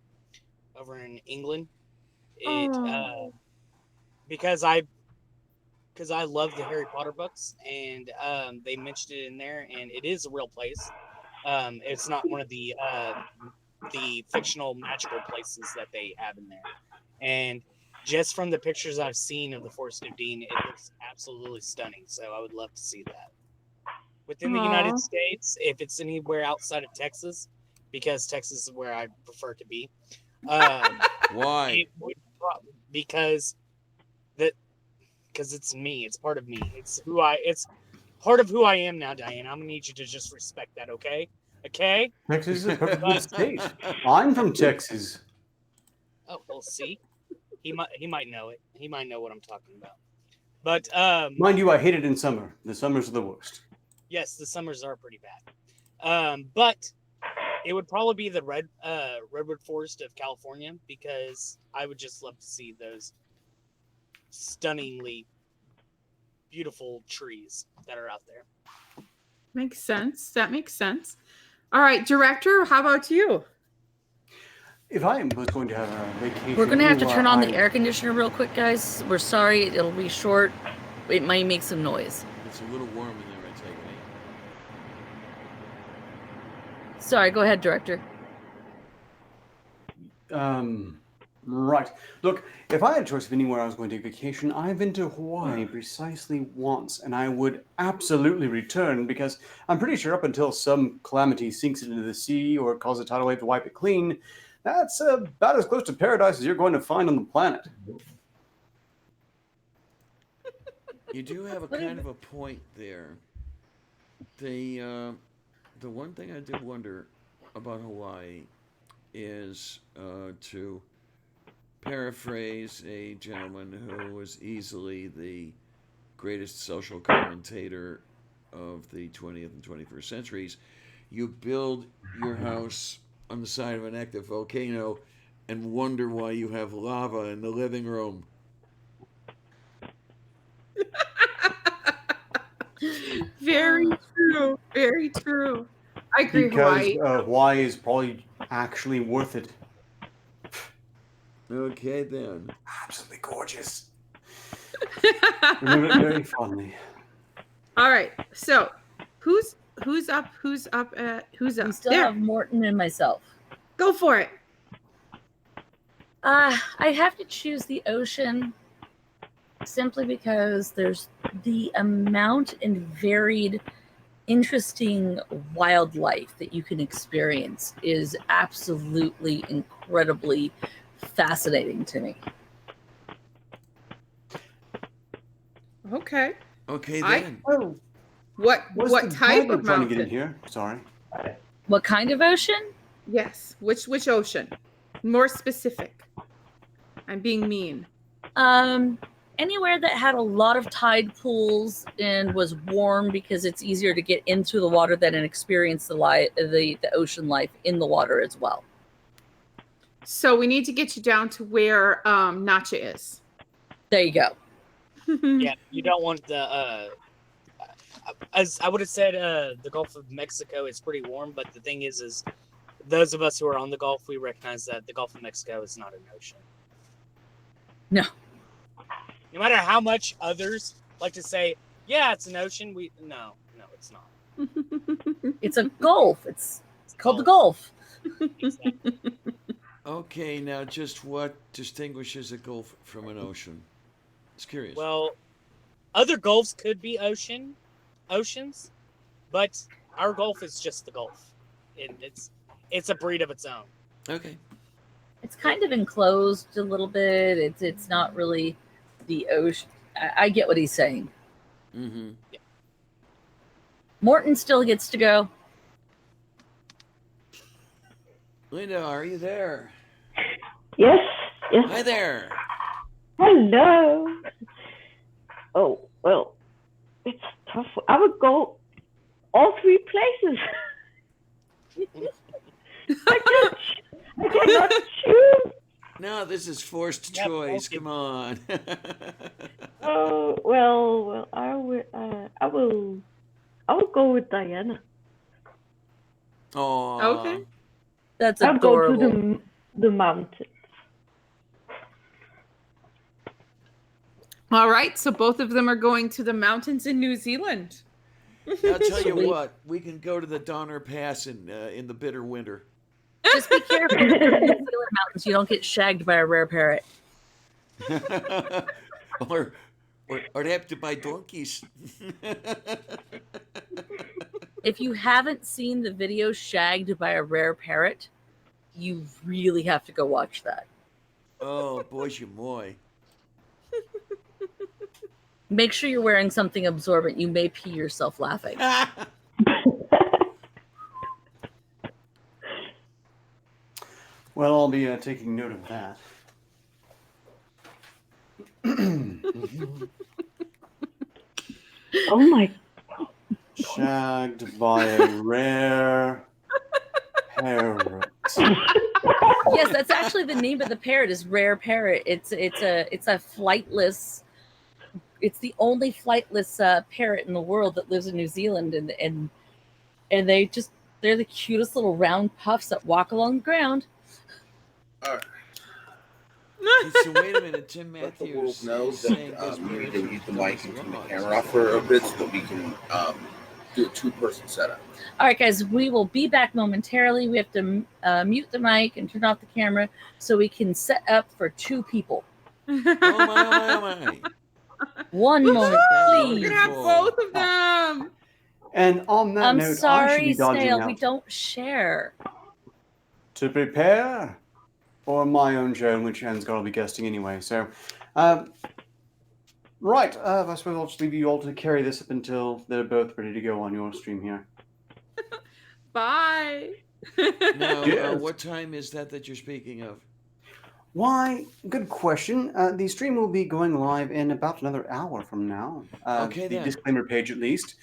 over in England. Because I love the Harry Potter books, and they mentioned it in there, and it is a real place. It's not one of the fictional magical places that they have in there. And just from the pictures I've seen of the Forest of Dean, it looks absolutely stunning. So I would love to see that. Within the United States, if it's anywhere outside of Texas, because Texas is where I prefer to be. Why? Because it's me. It's part of me. It's part of who I am now, Diane. I'm gonna need you to just respect that, okay? Okay? Texas is a perfect good state. I'm from Texas. Oh, we'll see. He might know it. He might know what I'm talking about. But Mind you, I hate it in summer. The summers are the worst. yes, the summers are pretty bad. But it would probably be the redwood forest of California, because I would just love to see those stunningly beautiful trees that are out there. Makes sense. That makes sense. All right, director, how about you? If I was going to have a vacation, We're gonna have to turn on the I- air conditioner real quick, guys. We're sorry, it'll be short. It might make some noise. It's a little warm in there, I take Sorry, go ahead, director. Right. Look, if I had a choice of anywhere I was going to take vacation, I've been to Hawaii precisely once, and I would absolutely return because I'm pretty sure up until some calamity sinks it into the sea or causes a tidal wave to wipe it clean, that's about as close to paradise as you're going to find on the planet. You do have a kind of a point there. The one thing I do wonder about Hawaii is to paraphrase a gentleman who was easily the greatest social commentator of the 20th and 21st centuries. You build your house on the side of an active volcano and wonder why you have lava in the living room. Very true. Very true. I agree, Because Hawaii. Hawaii is probably actually worth it. Okay, then. Absolutely gorgeous. Remember it very fondly. All right. So, who's up? Who's up? We still There. have Morton and myself. Go for it. I have to choose the ocean simply because there's the amount and varied, interesting wildlife that you can experience is absolutely incredibly fascinating to me. Okay. Okay, I- then. Oh, What the type tiger of trying to get in mountain? here? Sorry. What kind of ocean? Yes. Which ocean? More specific. I'm being mean. Anywhere that had a lot of tide pools and was warm because it's easier to get into the water than and experience the ocean life in the water as well. So we need to get you down to where Nacha is. There you go. Yeah, you don't want the. As I would have said, the Gulf of Mexico is pretty warm, but the thing is those of us who are on the Gulf, we recognize that the Gulf of Mexico is not an ocean. No. No matter how much others like to say, yeah, it's an ocean. No, it's not. It's a gulf. It's called the Gulf. Exactly. Okay, now just what distinguishes a gulf from an ocean? It's curious. Well, other gulfs could be oceans, but our Gulf is just the Gulf. It's a breed of its own. Okay. It's kind of enclosed a little bit. It's not really the ocean. I get what he's saying. Mm-hmm. Yeah. Morton still gets to go. Linda, are you there? Yes, yes. Hi there. Hello. Oh, well, it's tough. I would go all three places. I cannot choose. No, this is forced Yep, choice. okay. Come on. Oh, well, I will go with Diana. Oh. Okay. That's I'll go adorable. to the mountain. All right. So both of them are going to the mountains in New Zealand. I'll tell you Sweet. what. We can go to the Donner Pass in the bitter winter. Just be careful in the New Zealand mountains. You don't get shagged by a rare parrot. or have to buy donkeys. If you haven't seen the video Shagged by a Rare Parrot, you really have to go watch that. Oh, boy, moi. Make sure you're wearing something absorbent. You may pee yourself laughing. Well, I'll be taking note of that. Oh my! Shagged by a rare parrot. Yes, that's actually the name of the parrot is Rare Parrot. It's a flightless. It's the only flightless parrot in the world that lives in New Zealand, and they're the cutest little round puffs that walk along the ground. So wait a minute, Tim Let the Matthews world know is saying that this we need parrot to mute the mic and turn the dogs. camera off for a bit so that we can do a two-person setup. All right, guys, we will be back momentarily. We have to mute the mic and turn off the camera so we can set up for 2 people. Oh my, oh my, oh my. One moment, We're please. gonna have both of them. And on that I'm note, I should sorry, be dodging Snail. out We don't share. to prepare for my own show, in which Anne's going to be guesting anyway. So, right, I suppose I'll just leave you all to carry this up until they're both ready to go on your stream here. Bye. Now, Yes. what time is that you're speaking of? Why, good question. The stream will be going live in about another hour from now. Okay, the then. disclaimer page, at least,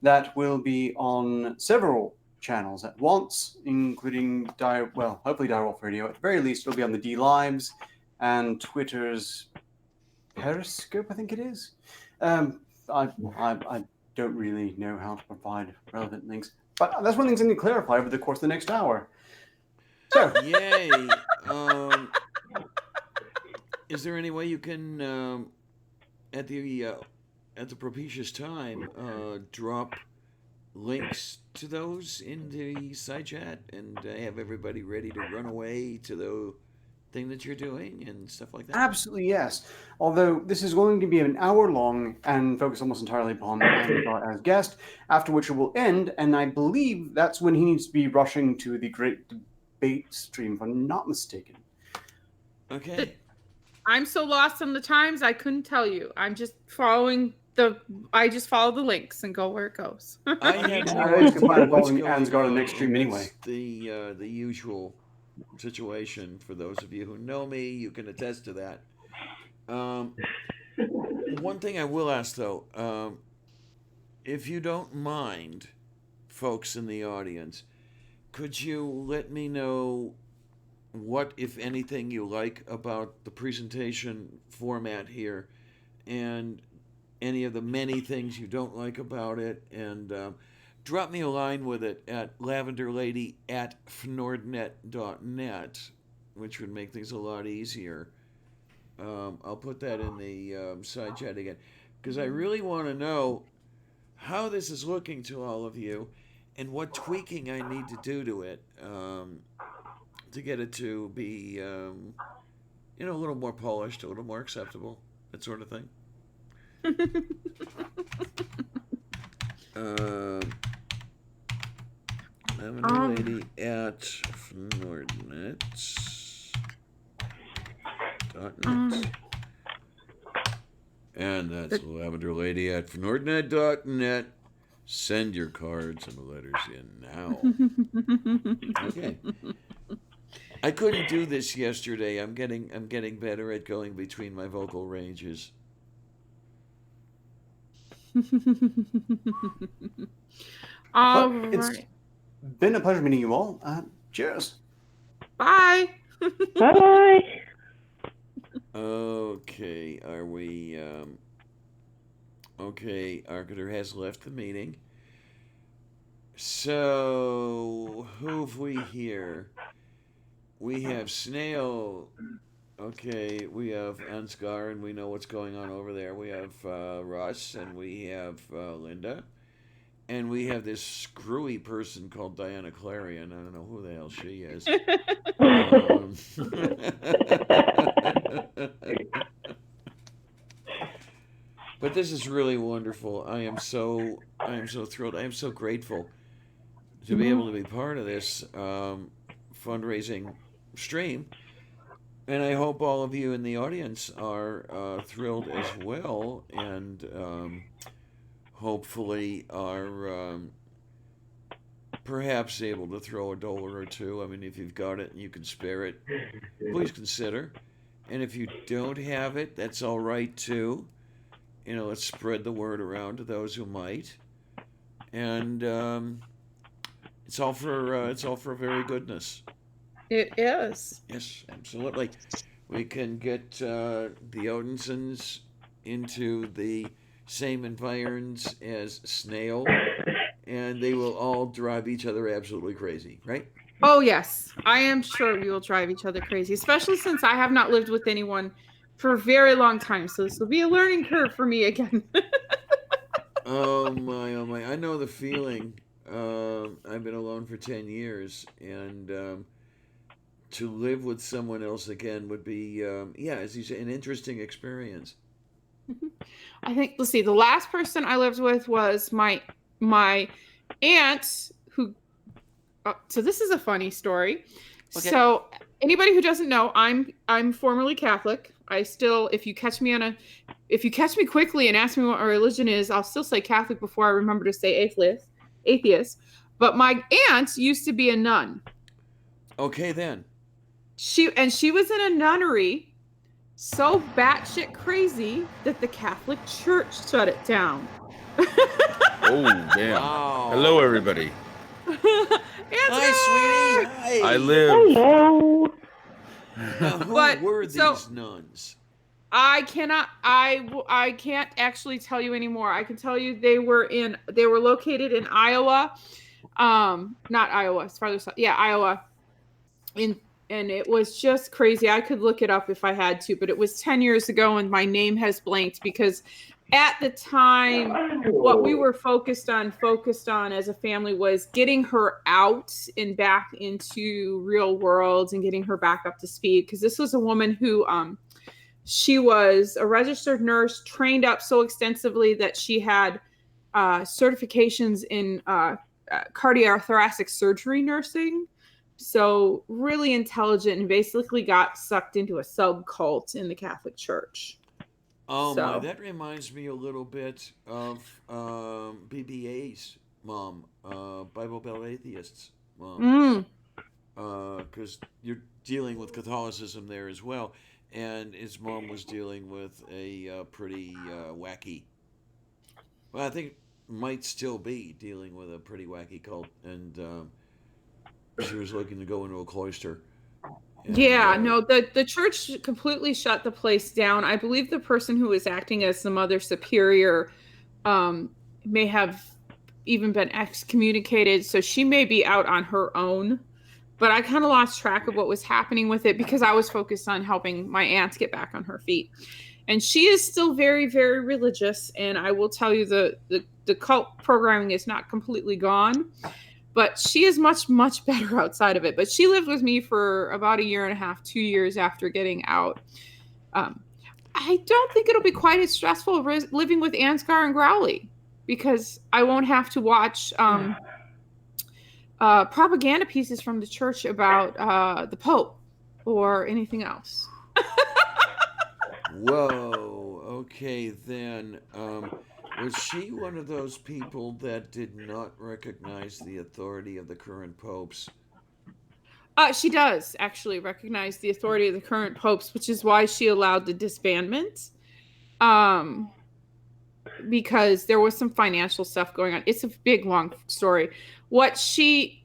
that will be on several channels at once, including hopefully Direwolf Radio. At the very least, it'll be on the D Lives and Twitter's Periscope, I think it is. I don't really know how to provide relevant links, but that's one thing I need to clarify over the course of the next hour. So, Yay. Is there any way you can, at the propitious time, drop links to those in the side chat and have everybody ready to run away to the thing that you're doing and stuff like that? absolutely yes. Although this is going to be an hour long and focus almost entirely upon Angar as guest, after which it will end, and I believe that's when he needs to be rushing to the Great Debate stream, if I'm not mistaken. Okay. I'm so lost on the times, I couldn't tell you. I'm just following I just follow the links and go where it goes. I had Yeah, no I was idea following what's going Ansgar the on, next stream and anyway. it's the usual situation. For those of you who know me, you can attest to that. One thing I will ask though, if you don't mind, folks in the audience, could you let me know what, if anything, you like about the presentation format here, and any of the many things you don't like about it, and drop me a line with it at lavenderlady@fnordnet.net, which would make things a lot easier. I'll put that in the side chat again, because I really want to know how this is looking to all of you and what tweaking I need to do to it to get it to be a little more polished, a little more acceptable, that sort of thing. Lady at fnordnet.net. And that's Lavender Lady at fnordnet.net. Send your cards and letters in now. Okay. I couldn't do this yesterday. I'm getting better at going between my vocal ranges. All But it's right. been a pleasure meeting you all. Cheers. Bye. Bye-bye. Okay, are we okay, Arcater has left the meeting. So who've we here? We have Snail. Okay, we have Ansgar, and we know what's going on over there. We have Russ, and we have Linda. And we have this screwy person called Diana Clarion. I don't know who the hell she is. But this is really wonderful. I am so thrilled. I am so grateful to be able to be part of this fundraising stream. And I hope all of you in the audience are thrilled as well, and hopefully are perhaps able to throw $1 or $2. I mean, if you've got it and you can spare it, please consider. And if you don't have it, that's all right too. Let's spread the word around to those who might. And it's all for very goodness. It is. Yes, absolutely. We can get the Odinsons into the same environs as Snail, and they will all drive each other absolutely crazy, right? Oh, yes. I am sure we will drive each other crazy, especially since I have not lived with anyone for a very long time. So this will be a learning curve for me again. Oh my, oh my! I know the feeling. I've been alone for 10 years, and to live with someone else again would be, yeah, as you say, an interesting experience. I think, let's see, the last person I lived with was my aunt who so this is a funny story. Okay. So anybody who doesn't know, I'm formerly Catholic. I still, if you catch me quickly and ask me what my religion is, I'll still say Catholic before I remember to say atheist. But my aunt used to be a nun. Okay then. She was in a nunnery so batshit crazy that the Catholic Church shut it down. Oh, damn. Wow. Hello, everybody. Hi, sweetie. Hi. I live. Hello. Now, who But- were these so- nuns? I can't actually tell you anymore. I can tell you they were located in Iowa. Not Iowa, it's farther south. Yeah, Iowa. And it was just crazy. I could look it up if I had to, but it was 10 years ago and my name has blanked because at the time what we were focused on as a family was getting her out and back into real world and getting her back up to speed, because this was a woman who she was a registered nurse, trained up so extensively that she had certifications in cardiothoracic surgery nursing. So really intelligent, and basically got sucked into a subcult in the Catholic Church. Oh So- my, that reminds me a little bit of BBA's mom, Bible Belt Atheists' mom. Because you're dealing with Catholicism there as well. And his mom was dealing with a pretty wacky, well, I think might still be dealing with a pretty wacky cult. And she was looking to go into a cloister. And, Yeah, no, the church completely shut the place down. I believe the person who was acting as the mother superior may have even been excommunicated, so she may be out on her own. But I kind of lost track of what was happening with it because I was focused on helping my aunt get back on her feet. And she is still very, very religious. And I will tell you the cult programming is not completely gone. But she is much, much better outside of it. But she lived with me for about 1.5 years, 2 years after getting out. I don't think it'll be quite as stressful living with Ansgar and Growly, because I won't have to watch propaganda pieces from the church about the Pope or anything else. Whoa. Okay, then. Was she one of those people that did not recognize the authority of the current popes? She does actually recognize the authority of the current popes, which is why she allowed the disbandment. Because there was some financial stuff going on. It's a big, long story. She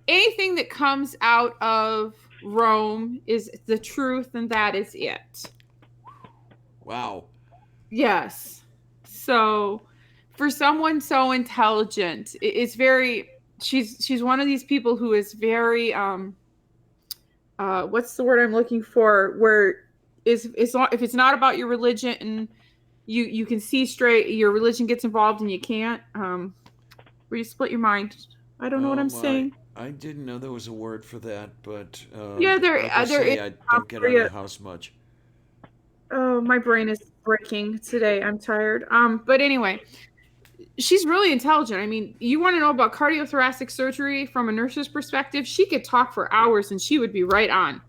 anything that comes out of Rome is the truth, and that is it. Wow. Yes. So for someone so intelligent, it's very, she's one of these people who is very, what's the word I'm looking for? Where if it's not about your religion and you can see straight, your religion gets involved and you can't, where you split your mind. I don't know what I'm saying. I didn't know there was a word for that, but Yeah, like I say, I don't get out of the house much. Oh, my brain is breaking today. I'm tired. But anyway, she's really intelligent. I mean, you want to know about cardiothoracic surgery from a nurse's perspective? She could talk for hours and she would be right on.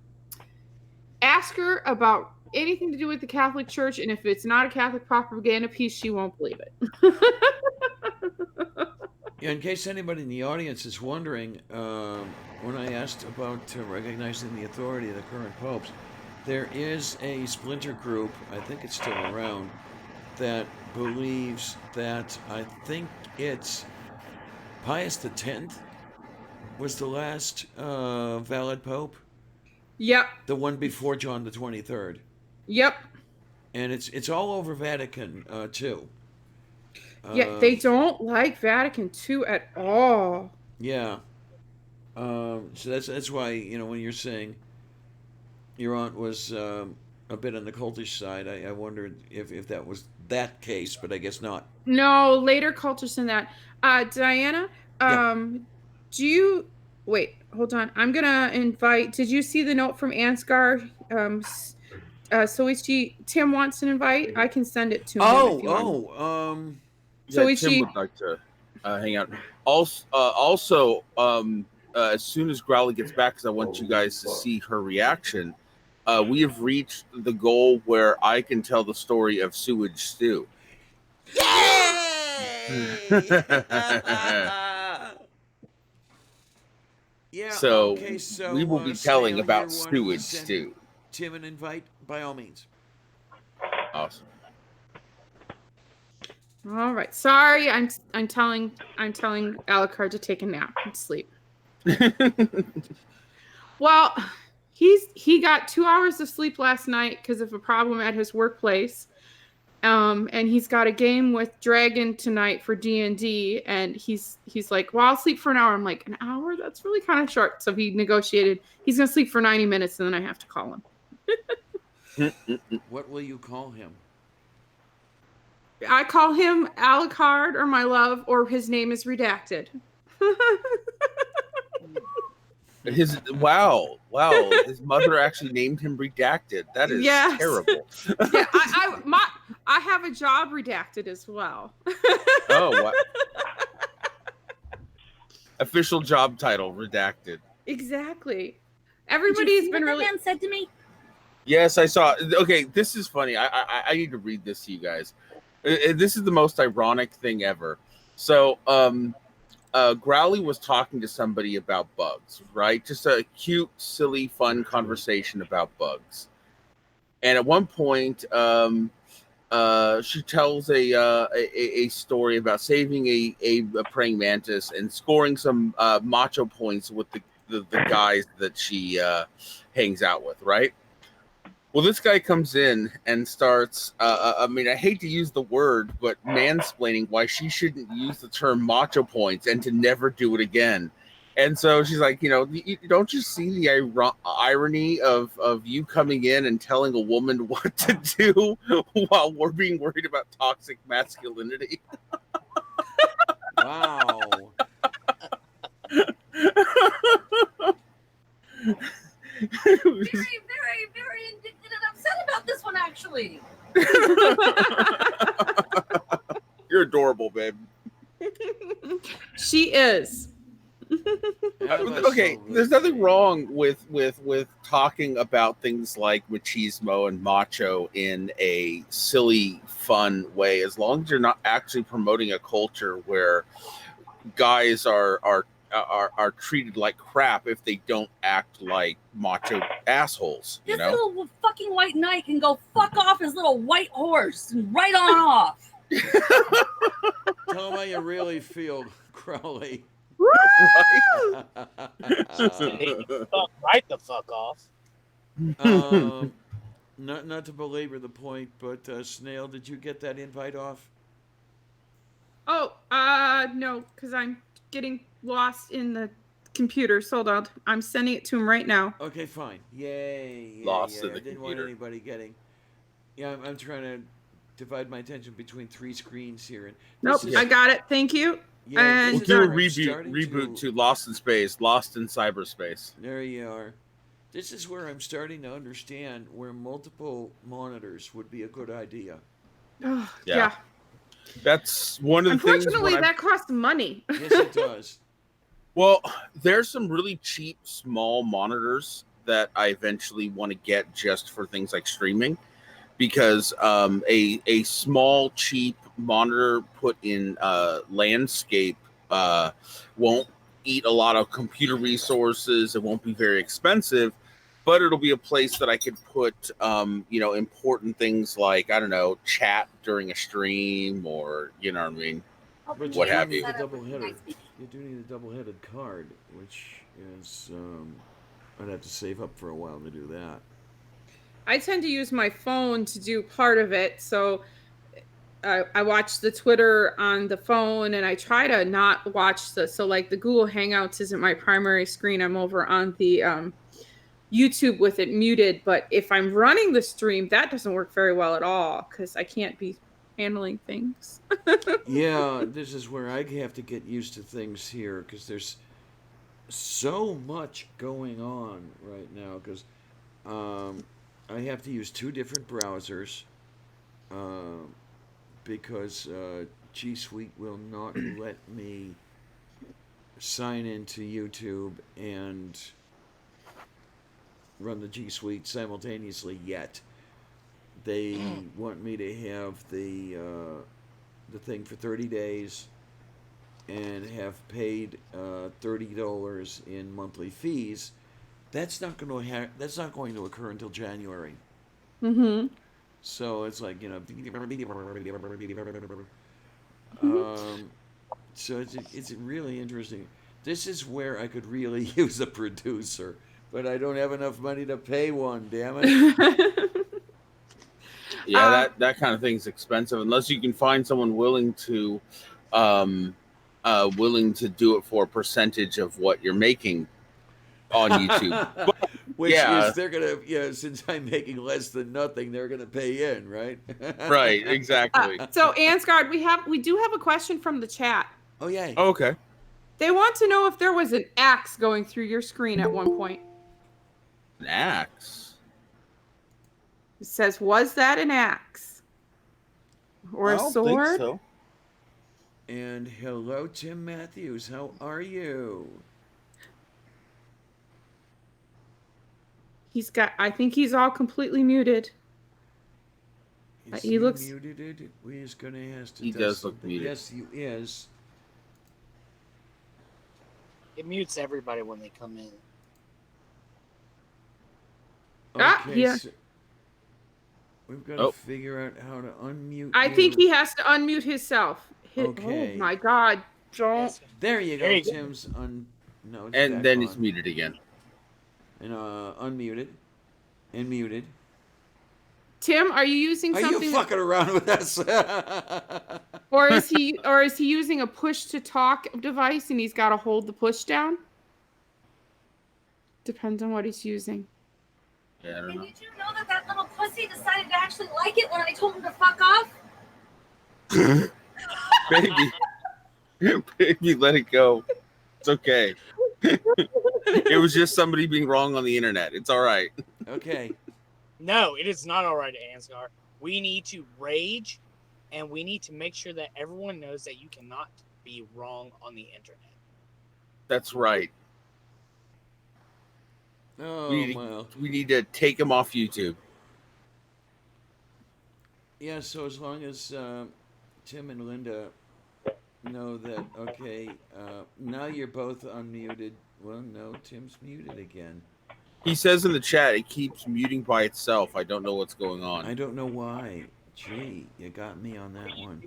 Ask her about anything to do with the Catholic Church, and if it's not a Catholic propaganda piece, she won't believe it. In case anybody in the audience is wondering, when I asked about recognizing the authority of the current popes, there is a splinter group, I think it's still around, that believes that, I think it's Pius X was the last valid pope. Yep. The one before John the 23rd. Yep. And it's all over Vatican too. Yeah, they don't like Vatican II at all. Yeah. So that's why, when you're saying your aunt was a a bit on the cultish side. I wondered if that was that case, but I guess not. No, later cultish than that. Diana, do you wait? Hold on. I'm gonna invite. Did you see the note from Ansgar? Soichi, Tim wants an invite. I can send it to him if you want. Yeah, Tim Soichi, would like to hang out. Also, as soon as Growly gets back, because I want you guys to see her reaction, we have reached the goal where I can tell the story of Sewage Stew. Yeah. So, Okay, so we will be telling Snail, about you're wanting to Sewage send Stew. Tim an invite, by all means. Awesome. all right. Sorry, I'm telling Alucard to take a nap and sleep. Well, he got 2 hours of sleep last night because of a problem at his workplace. And he's got a game with Dragon tonight for D&D, and he's like, well, I'll sleep for an hour. I'm like, an hour? That's really kind of short. So he negotiated. He's gonna sleep for 90 minutes, and then I have to call him. What will you call him? I call him Alucard or my love, or his name is redacted. Wow. His mother actually named him Redacted. That is terrible. Yeah, I have a job redacted as well. Oh, wow. Official job title Redacted. Exactly. Everybody's been really. Man said to me. Yes, I saw. Okay, this is funny. I need to read this to you guys. This is the most ironic thing ever. So, Growly was talking to somebody about bugs, right? Just a cute, silly, fun conversation about bugs. And at one point, she tells a story about saving a praying mantis and scoring some macho points with the guys that she hangs out with, right? Well, this guy comes in and starts, I hate to use the word, but mansplaining why she shouldn't use the term macho points and to never do it again. And so she's like, don't you see the irony of you coming in and telling a woman what to do while we're being worried about toxic masculinity? Wow. Very, very, very indignant and upset about this one, actually. You're adorable, babe. She is. Okay, there's nothing wrong with talking about things like machismo and macho in a silly, fun way, as long as you're not actually promoting a culture where guys are treated like crap if they don't act like macho assholes. This little fucking white knight can go fuck off his little white horse and right on off. Tell him how you really feel, Crowley. Right the fuck off. Not to belabor the point, but Snail, did you get that invite off? Oh, no, because I'm getting lost in the computer. So hold on. I'm sending it to him right now. Okay, fine. Yay. Lost in the I didn't computer. want anybody getting... Yeah, I'm trying to divide my attention between 3 screens here. And Nope, I got it. Thank you. Yeah, And We'll do a I'm reboot to Lost in Space, Lost in Cyberspace. There you are. This is where I'm starting to understand where multiple monitors would be a good idea. Oh, Yeah. yeah. That's one of the things. Unfortunately, that costs money. Yes, it does. Well, there's some really cheap small monitors that I eventually want to get just for things like streaming, because a small cheap monitor put in landscape won't eat a lot of computer resources. It won't be very expensive, but it'll be a place that I could put important things like, I don't know, chat during a stream, or you know what I mean. But What you have do you. need a double-header. You do need a double-headed card, which is I'd have to save up for a while to do that. I tend to use my phone to do part of it. So I watch the Twitter on the phone, and I try to not watch so like the Google Hangouts isn't my primary screen. I'm over on the YouTube with it muted, but if I'm running the stream, that doesn't work very well at all because I can't be handling things. Yeah, this is where I have to get used to things here because there's so much going on right now because I have to use 2 different browsers because G Suite will not let me sign into YouTube and run the G Suite simultaneously yet. They want me to have the thing for 30 days and have paid $30 in monthly fees. That's not going to occur until January. Mm-hmm. So it's like, so it's really interesting. This is where I could really use a producer, but I don't have enough money to pay one, damn it. Yeah, that kind of thing's expensive unless you can find someone willing to do it for a percentage of what you're making on YouTube. Which is they're gonna, since I'm making less than nothing, they're gonna pay in, right? Right, exactly. So Ansgard, we do have a question from the chat. Oh yay. Oh, okay. They want to know if there was an axe going through your screen at one point. An axe? It says, was that an axe? Or a sword? Think so. And hello, Tim Matthews. How are you? I think he's all completely muted. He looks muted. We're gonna have to. He does look muted. Yes, he is. It mutes everybody when they come in. Okay, yeah. so we've got to figure out how to unmute. I think he has to unmute himself. Okay. Oh my God! Don't. There you go. There you Tim's no. It's And back then on. he's muted again. And unmuted. And muted. Tim, are you using something? Are you fucking around with us? Or is he using a push to talk device and he's got to hold the push down? Depends on what he's using. Yeah, I don't know. Did you know that little pussy decided to actually like it when I told him to fuck off? Baby, let it go. It's okay. It was just somebody being wrong on the internet. It's all right. Okay. No, it is not all right, Ansgar. We need to rage, and we need to make sure that everyone knows that you cannot be wrong on the internet. That's right. Oh, We need to take him off YouTube. Yeah, so as long as Tim and Linda know that, okay, now you're both unmuted. Well, no, Tim's muted again. He says in the chat it keeps muting by itself. I don't know what's going on. I don't know why. Gee, you got me on that one.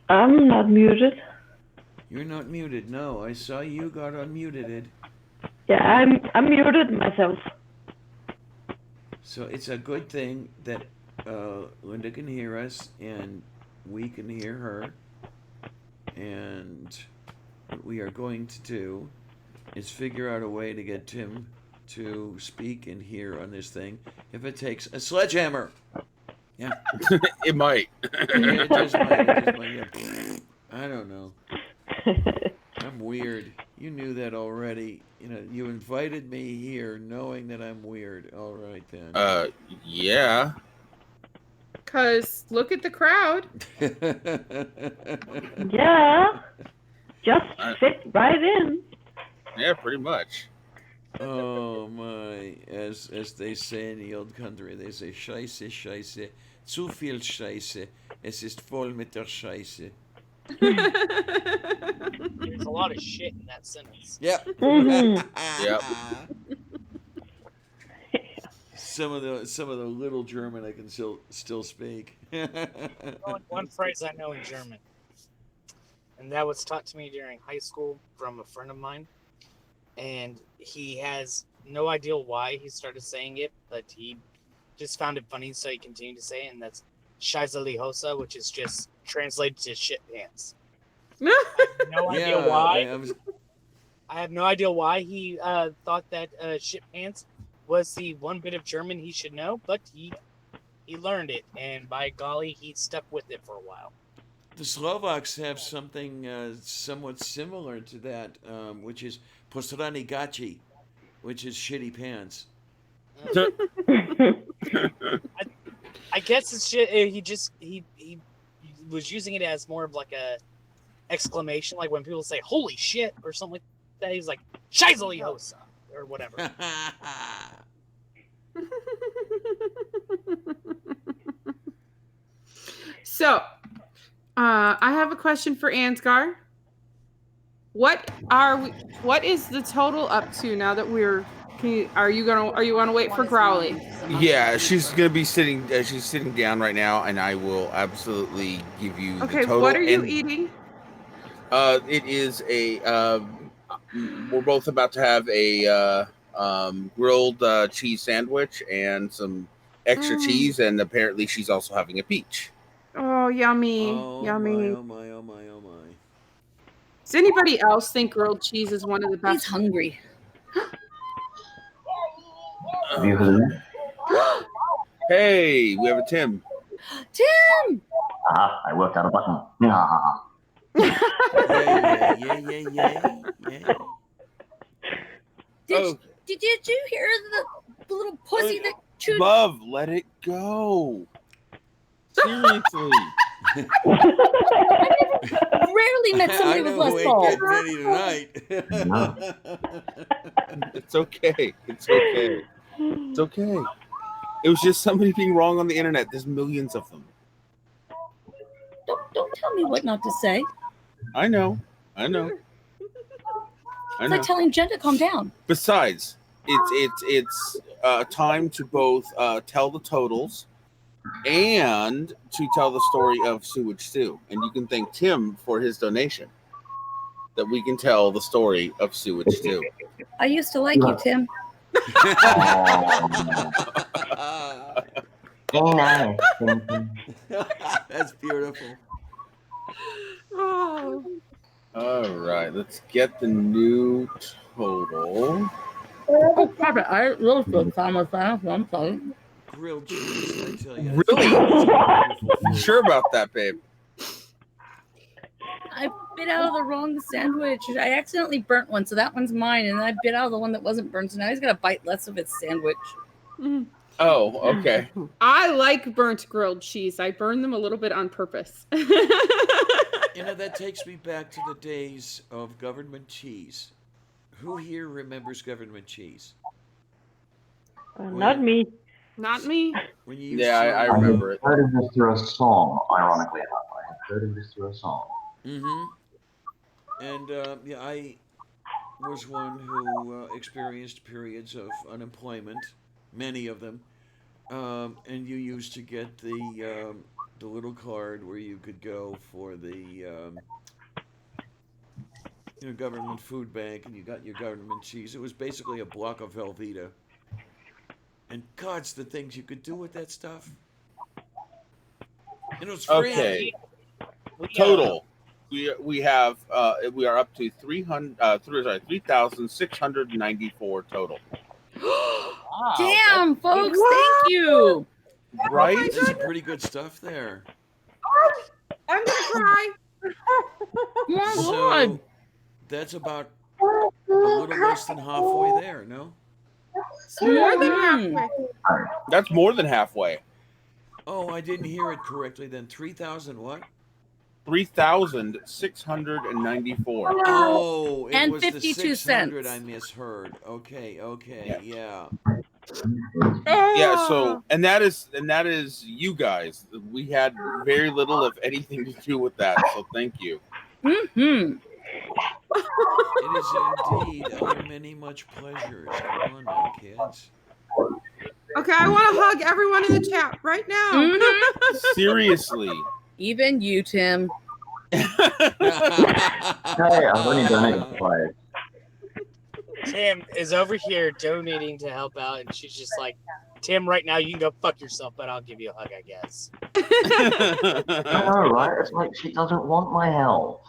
I'm not muted. You're not muted. No, I saw you got unmuted. Yeah, I'm muted myself. So it's a good thing that Linda can hear us and we can hear her. And what we are going to do is figure out a way to get Tim to speak and hear on this thing. If it takes a sledgehammer. Yeah. It might. Yeah, it just might. Yeah. I don't know. I'm weird. You knew that already. You know, you invited me here knowing that I'm weird. All right then. Yeah. Because look at the crowd. Yeah. Just fit right in. Yeah, pretty much. Oh my, as they say in the old country, they say Scheiße, Scheiße, zu viel Scheiße, es ist voll mit der Scheiße. There's a lot of shit in that sentence. Yep. Mm-hmm. Yep. Some of the little German I can still speak. Only one phrase I know in German, and that was taught to me during high school from a friend of mine. And he has no idea why he started saying it, but he just found it funny, so he continued to say it, and that's Scheiße Lihosa, which is just translated to shit pants. I have no idea why. I have no idea why he thought that shit pants was the one bit of German he should know, but he learned it, and by golly, he stuck with it for a while. The Slovaks have something somewhat similar to that, which is posrani gachi, which is shitty pants. I guess it's shit. He was using it as more of like a exclamation, like when people say "holy shit" or something like that. He's like "Scheiseli Hosa" or whatever. So, I have a question for Ansgar. What is the total up to now that we're? Are you want to wait for Growly? Yeah, she's gonna be sitting. She's sitting down right now, and I will absolutely give you the total. What are you eating? It is a. We're both about to have a grilled cheese sandwich and some extra cheese, and apparently she's also having a peach. Oh, yummy, yummy. Oh my, oh my, oh my. Does anybody else think grilled cheese is one of the best? He's hungry. Hey, we have a Tim. Tim! I worked out a button. Yeah. Did you hear the little pussy that chewed? Love, let it go. Seriously. Rarely met somebody with less balls. Tonight. It's okay. It's okay. It's okay. It was just somebody being wrong on the internet. There's millions of them. Don't tell me what not to say. I know. It's like telling Jen to calm down. Besides, it's time to both tell the totals and to tell the story of Sewage Stew. And you can thank Tim for his donation that we can tell the story of Sewage Stew. I used to like you, Tim. That's beautiful. Oh. All right, let's get the new total. Oh, Papa, I love the family fan. I'm sorry. Grilled cheese, I tell you. Really? Sure about that, babe? I bit out of the wrong sandwich. I accidentally burnt one, so that one's mine. And then I bit out of the one that wasn't burnt, so now he's got to bite less of his sandwich. Oh, okay. I like burnt grilled cheese. I burn them a little bit on purpose. You know, that takes me back to the days of government cheese. Who here remembers government cheese? Not me. Not me. When you I remember it. I have heard of this through a song, ironically enough. I have heard of this through a song. Mm-hmm. And, I was one who experienced periods of unemployment, many of them. And you used to get the little card where you could go for the government food bank, and you got your government cheese. It was basically a block of Velveeta. And God's the things you could do with that stuff. And it was free. Okay. Total. We are up to 3,694 total. Wow. Damn, folks, thank you. Right? There's some pretty good stuff there. I'm gonna cry. So that's about a little less than halfway there, no? More than halfway. That's more than halfway. Oh, I didn't hear it correctly then. 3,000 what? 3,694. Oh, it and was 52 the 600 cents. I misheard. Okay, yeah. Yeah, so and that is you guys. We had very little if anything to do with that, so thank you. Mm-hmm. It is indeed our many much pleasures. Come on now, kids. Okay, I want to hug everyone in the chat right now. Mm-hmm. Seriously. Even you, Tim. Hey, I've only donated twice. Tim is over here donating to help out, and she's just like, Tim, right now you can go fuck yourself, but I'll give you a hug, I guess. I know, right? It's like she doesn't want my help.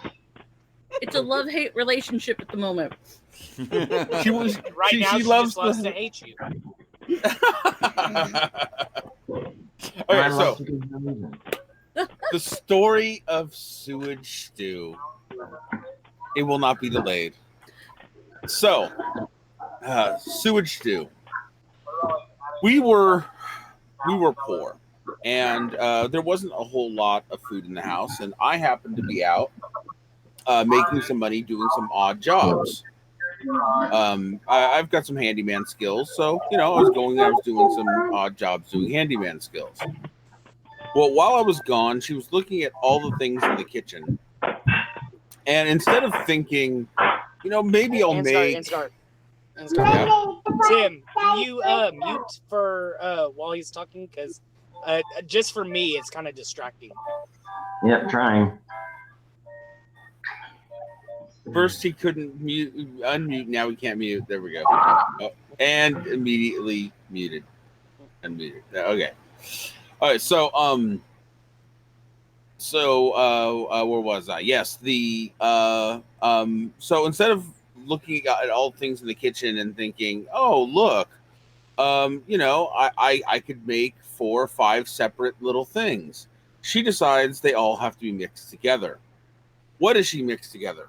It's a love-hate relationship at the moment. She loves to hate you. Okay, I so love to do amazing. the story of Sewage Stew. It will not be delayed. So, Sewage Stew. We were poor, and there wasn't a whole lot of food in the house, and I happened to be out making some money doing some odd jobs. I've got some handyman skills, so I was doing some odd jobs doing handyman skills. Well, while I was gone, she was looking at all the things in the kitchen, and instead of thinking, maybe I'll make. Ansgar. Yeah. Tim, can you mute for while he's talking? Because just for me, it's kind of distracting. Yep, trying. First, he couldn't unmute. Now he can't mute. There we go. Oh, and immediately muted. Unmuted. Okay. All right. So, where was I? Yes. So instead of looking at all things in the kitchen and thinking, oh, look, I could make 4 or 5 separate little things. She decides they all have to be mixed together. What does she mix together?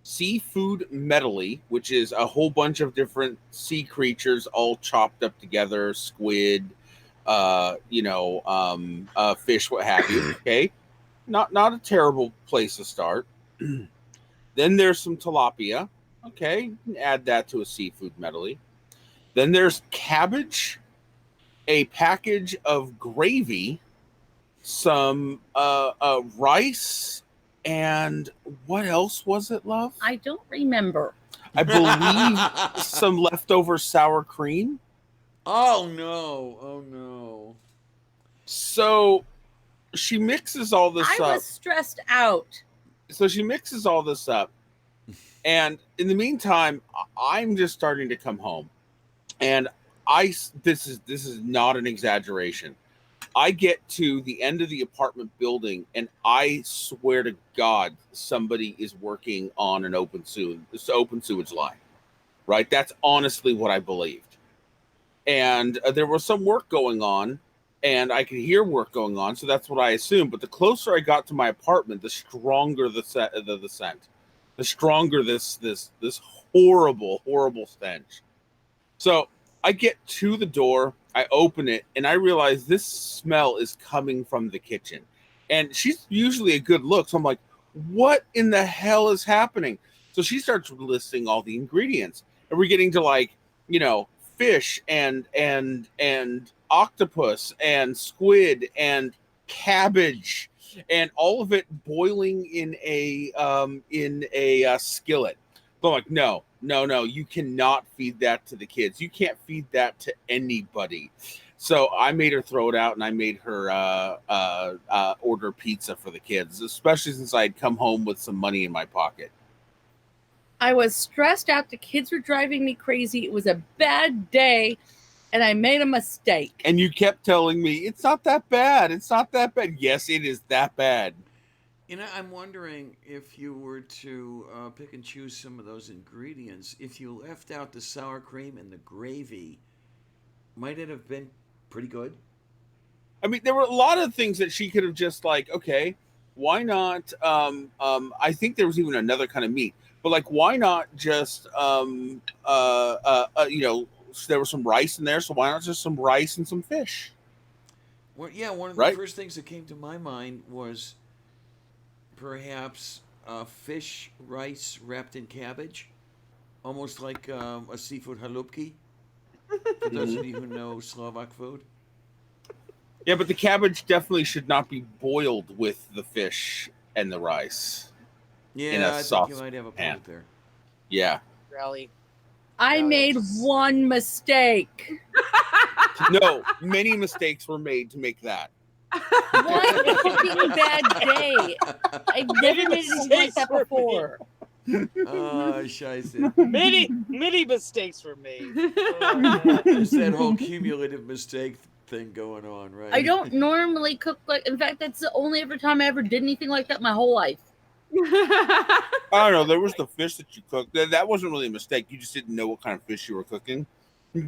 Seafood medley, which is a whole bunch of different sea creatures all chopped up together, squid, fish, what have you. Okay, not a terrible place to start. Then there's some tilapia. Okay, you can add that to a seafood medley. Then there's cabbage, a package of gravy, some rice, and what else was it, love? I don't remember. I believe some leftover sour cream. Oh no. So she mixes all this up. I was stressed out. So she mixes all this up. And in the meantime, I'm just starting to come home. And this is not an exaggeration. I get to the end of the apartment building, and I swear to God, somebody is working on an open sewage line. Right? That's honestly what I believed. And there was some work going on, and I could hear work going on, so that's what I assumed. But the closer I got to my apartment, the stronger the scent, the stronger this horrible stench. So I get to the door, I open it, and I realize this smell is coming from the kitchen. And she's usually a good look, so I'm like, what in the hell is happening? So she starts listing all the ingredients, and we're getting to fish and octopus and squid and cabbage and all of it boiling in a skillet. But I'm like, no, you cannot feed that to the kids. You can't feed that to anybody. So I made her throw it out, and I made her order pizza for the kids, especially since I had come home with some money in my pocket. I was stressed out. The kids were driving me crazy. It was a bad day, and I made a mistake. And you kept telling me, it's not that bad. It's not that bad. Yes, it is that bad. I'm wondering if you were to pick and choose some of those ingredients, if you left out the sour cream and the gravy, might it have been pretty good? I mean, there were a lot of things that she could have just okay, why not? I think there was even another kind of meat, but why not just there was some rice in there, so why not just some rice and some fish? Well, yeah, one of the first things that came to my mind was perhaps fish, rice wrapped in cabbage, almost like a seafood halupki, for those of you who know Slovak food. Yeah, but the cabbage definitely should not be boiled with the fish and the rice. Yeah, I think you might have a point there. Yeah. Rally. I made one mistake. No, many mistakes were made to make that. One cooking bad day. I've never made anything like that before. Oh, scheisse. Many mistakes were made. There's that whole cumulative mistake thing going on, right? I don't normally cook in fact, that's the only ever time I ever did anything like that my whole life. I don't know. There was the fish that you cooked. That wasn't really a mistake. You just didn't know what kind of fish you were cooking.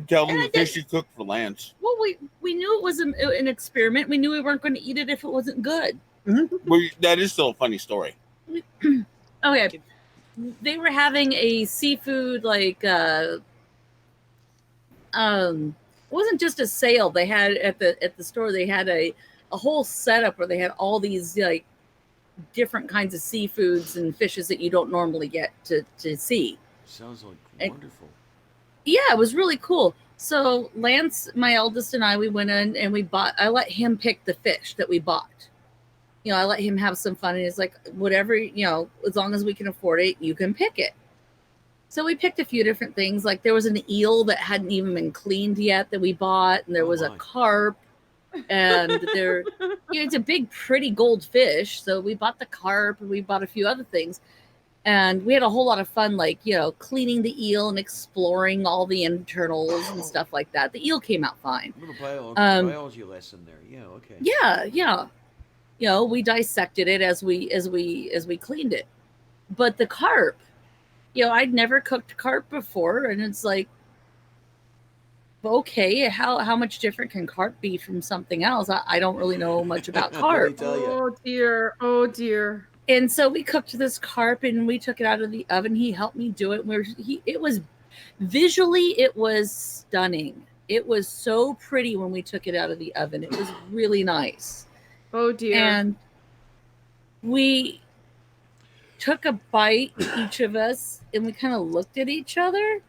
Tell them And the fish you cooked for Lance. Well, we knew it was an experiment. We knew we weren't going to eat it if it wasn't good. Well, that is still a funny story. Okay. They were having a seafood it wasn't just a sale. They had at the store, they had a whole setup where they had all these like different kinds of seafoods and fishes that you don't normally get to see. Sounds like wonderful. Yeah, it was really cool. So Lance, my eldest, and we went in and I let him pick the fish that we bought. I let him have some fun, and he's like, whatever, as long as we can afford it, you can pick it. So we picked a few different things. Like there was an eel that hadn't even been cleaned yet that we bought, and there was a carp, and it's a big, pretty goldfish. So we bought the carp, and we bought a few other things. And we had a whole lot of fun, cleaning the eel and exploring all the internals and stuff like that. The eel came out fine. A little biology lesson there. Yeah, okay. Yeah. We dissected it as we cleaned it. But the carp, I'd never cooked carp before, and it's like, okay, how much different can carp be from something else? I don't really know much about carp. Oh dear. And so we cooked this carp and we took it out of the oven. He helped me do it. It was stunning. It was so pretty when we took it out of the oven. It was really nice. Oh dear. And we took a bite, each of us, and we kind of looked at each other.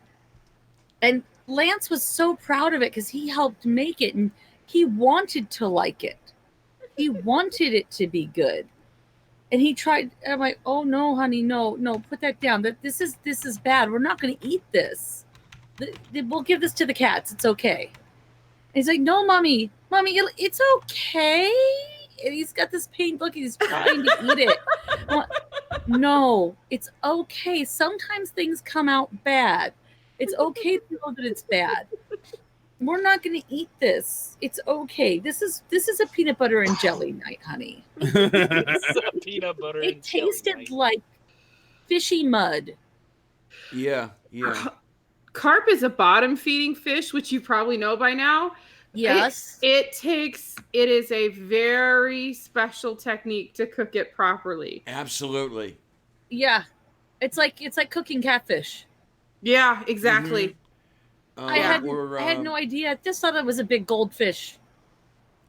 And Lance was so proud of it because he helped make it and he wanted to like it. He wanted it to be good. And he tried. I'm like, oh no, honey, no, put that down. This is bad. We're not going to eat this. We'll give this to the cats. It's okay. And he's like, no, mommy, it's okay. And he's got this pained look. He's trying to eat it. Like, no, it's okay. Sometimes things come out bad. It's okay to know that it's bad. We're not going to eat this. It's okay. This is a peanut butter and jelly night, honey. Peanut butter. It tasted like fishy mud. Yeah. Carp is a bottom feeding fish, which you probably know by now. Yes. It is a very special technique to cook it properly. Absolutely. Yeah. It's like cooking catfish. Yeah, exactly. Mm-hmm. I had no idea. I just thought it was a big goldfish.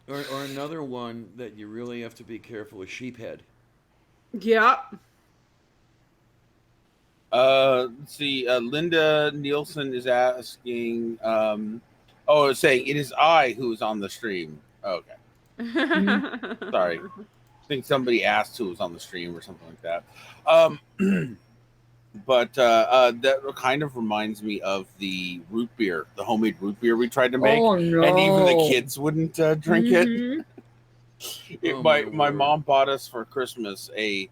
Or another one that you really have to be careful is sheephead. Yep. Let's see. Linda Nielsen is asking. Saying it is I who is on the stream. Okay. Sorry. I think somebody asked who was on the stream or something like that. But that kind of reminds me of the root beer, the homemade root beer we tried to make, and even the kids wouldn't drink it. My mom bought us for Christmas a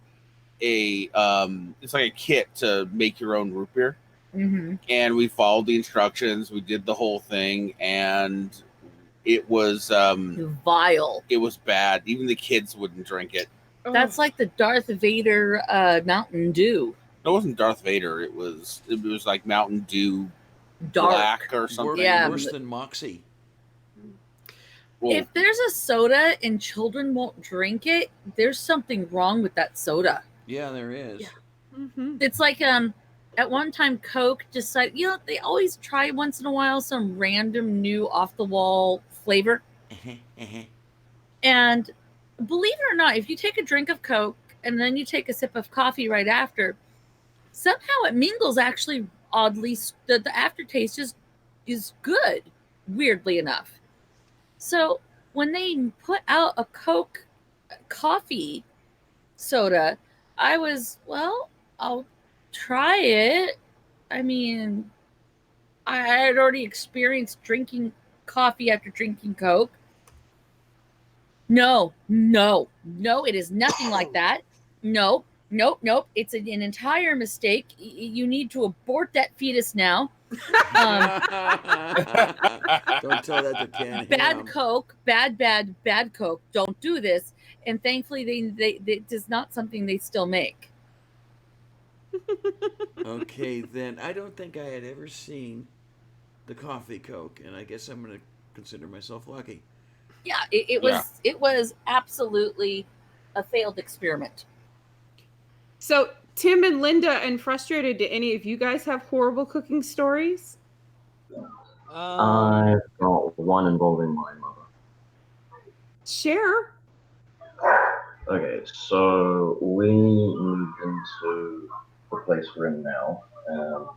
it's like a kit to make your own root beer, and we followed the instructions. We did the whole thing, and it was vile. It was bad. Even the kids wouldn't drink it. That's like the Darth Vader Mountain Dew. It wasn't Darth Vader. It was like Mountain Dew Dark. Black or something. Worse than Moxie. Well, if there's a soda and children won't drink it, there's something wrong with that soda. Yeah, there is. Yeah. It's like at one time Coke decided, they always try once in a while some random new off the wall flavor. And believe it or not, if you take a drink of Coke and then you take a sip of coffee right after, somehow it mingles actually oddly. The aftertaste is good, weirdly enough. So when they put out a Coke coffee soda, I was, I'll try it. I mean, I had already experienced drinking coffee after drinking Coke. No, it is nothing like that. Nope. It's an entire mistake. You need to abort that fetus now. Don't tell that to Ken. Bad Coke, bad Coke. Don't do this. And thankfully, they it is not something they still make. Okay, then I don't think I had ever seen the coffee Coke, and I guess I'm going to consider myself lucky. Yeah, it was absolutely a failed experiment. So, Tim and Linda and Frustrated, do any of you guys have horrible cooking stories? I've got one involving my mother. Share. Okay, so we moved into the place we're in now. Oh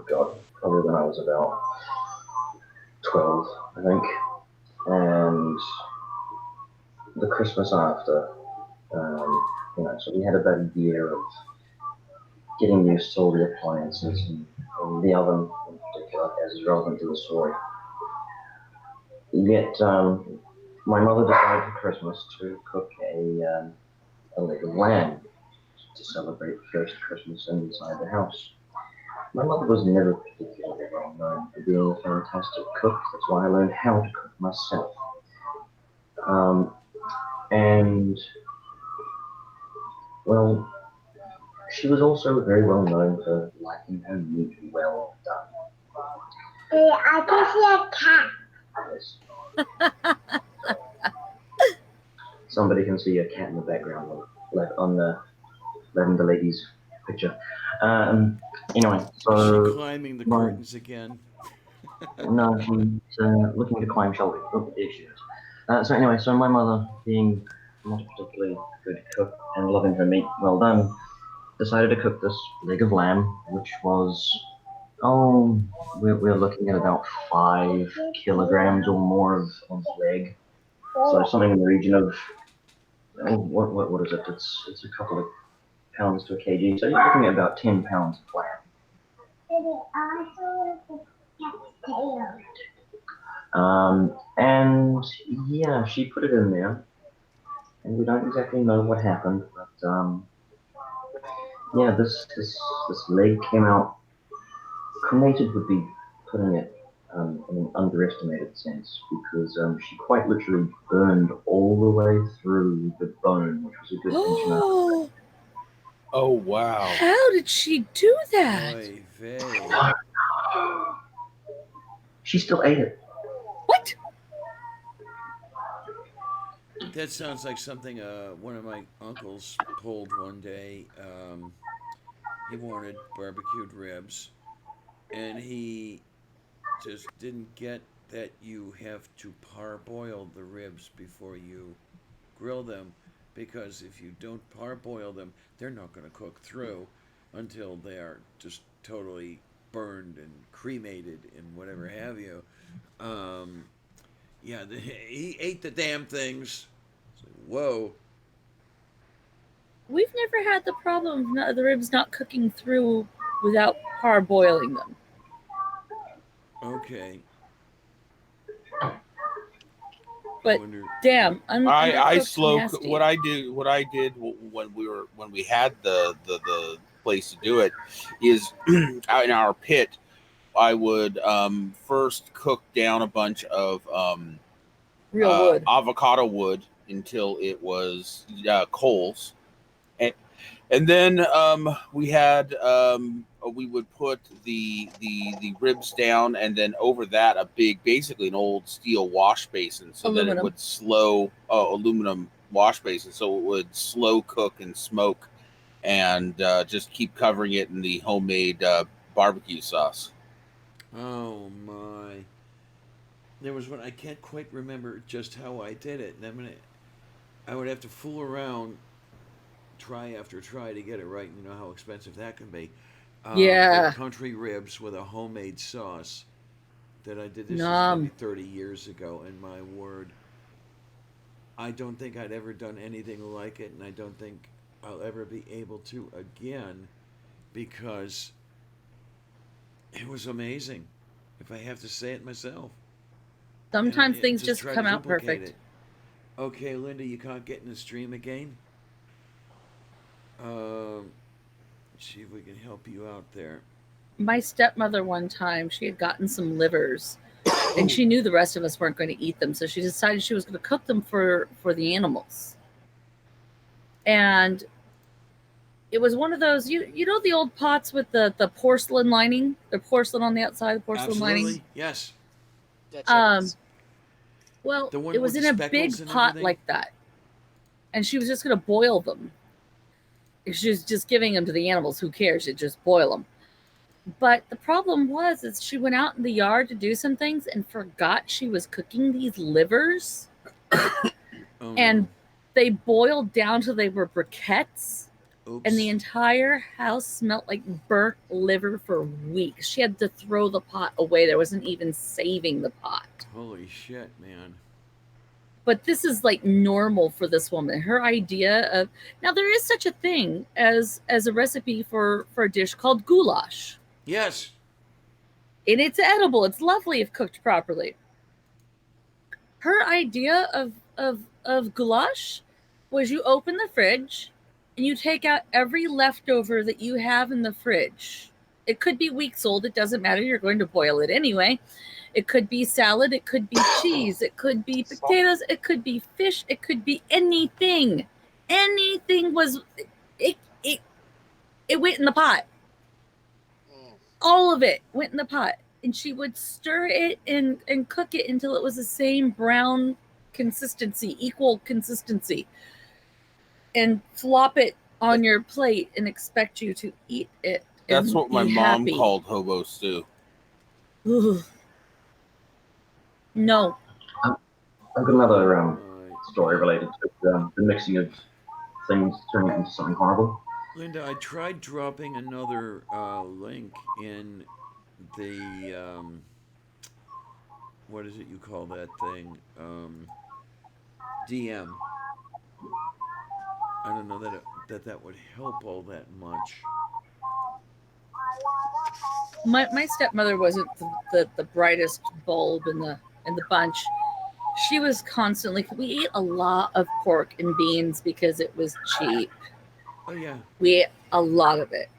God, probably when I was about 12, I think. And the Christmas after, so we had about a year of getting used to all the appliances and the oven in particular, as is relevant to the story. Yet, my mother decided for Christmas to cook a leg of lamb to celebrate the first Christmas inside the house. My mother was never particularly well known for being a fantastic cook. That's why I learned how to cook myself. And, well, she was also very well known for liking her meat well done. I can see a cat. Yes. Somebody can see a cat in the background on the Lavender Lady's picture. Anyway, so... Is she climbing the curtains again? No, she's looking to climb shoulders. Oh, there she is. So anyway, so my mother, being not a particularly good cook and loving her meat well done, decided to cook this leg of lamb, which was, we're looking at about 5 kilograms or more of leg. So something in the region of, what is it? It's a couple of pounds to a kg. So you're looking at about 10 pounds of lamb. And yeah, she put it in there, and we don't exactly know what happened, but yeah, this leg came out. Cremated would be putting it in an underestimated sense, because she quite literally burned all the way through the bone, which was a good inch and a half. Oh wow! How did she do that? Oy vey. She still ate it. What? That sounds like something one of my uncles pulled one day. He wanted barbecued ribs, and he just didn't get that you have to parboil the ribs before you grill them, because if you don't parboil them, they're not going to cook through until they are just totally burned and cremated and whatever have you. Yeah, he ate the damn things. So, whoa. We've never had the problem of the ribs not cooking through without parboiling them. Okay. But damn, I slow what I did when we had the place to do it is out in our pit. I would first cook down a bunch of real wood, avocado wood until it was coals, and then we would put the ribs down, and then over that basically an old steel wash basin, so aluminum. That it would slow aluminum wash basin, so it would slow cook and smoke, and just keep covering it in the homemade barbecue sauce. Oh my! There was one I can't quite remember just how I did it, and I would have to fool around, try after try to get it right. You know how expensive that can be. Yeah. Country ribs with a homemade sauce that I did. This was maybe 30 years ago, and my word, I don't think I'd ever done anything like it, and I don't think I'll ever be able to again, because it was amazing, if I have to say it myself. Sometimes things just come out perfect. It. Okay, Linda, you can't get in the stream again? See if we can help you out there. My stepmother one time, she had gotten some livers, and she knew the rest of us weren't going to eat them, so she decided she was going to cook them for the animals. And it was one of those, you know, the old pots with the porcelain lining, the porcelain on the outside, the porcelain Absolutely. lining. Yes. Well, The one it was with in the a speckles big and pot everything? like that, and she was just going to boil them. She was just giving them to the animals. Who cares? You just boil them. But the problem was, is she went out in the yard to do some things and forgot she was cooking these livers, Oh, and no. they boiled down till they were briquettes. Oops. And the entire house smelled like burnt liver for weeks. She had to throw the pot away. There wasn't even saving the pot. Holy shit, man. But this is like normal for this woman. Her idea of, now there is such a thing as a recipe for a dish called goulash. Yes. And it's edible. It's lovely if cooked properly. Her idea of goulash was you open the fridge and you take out every leftover that you have in the fridge. It could be weeks old. It doesn't matter. You're going to boil it anyway. It could be salad. It could be cheese. It could be potatoes. It could be fish. It could be anything. Anything was, it went in the pot. All of it went in the pot. And she would stir it and cook it until it was the same brown consistency, equal consistency. And flop it on your plate and expect you to eat it. That's what my mom called hobo stew. Ugh. No. I've got another story related to the mixing of things turning into something horrible. Linda, I tried dropping another link in the what is it you call that thing? DM. I don't know that would help all that much. My stepmother wasn't the brightest bulb in the bunch. She was constantly, we ate a lot of pork and beans because it was cheap. Oh yeah. We ate a lot of it.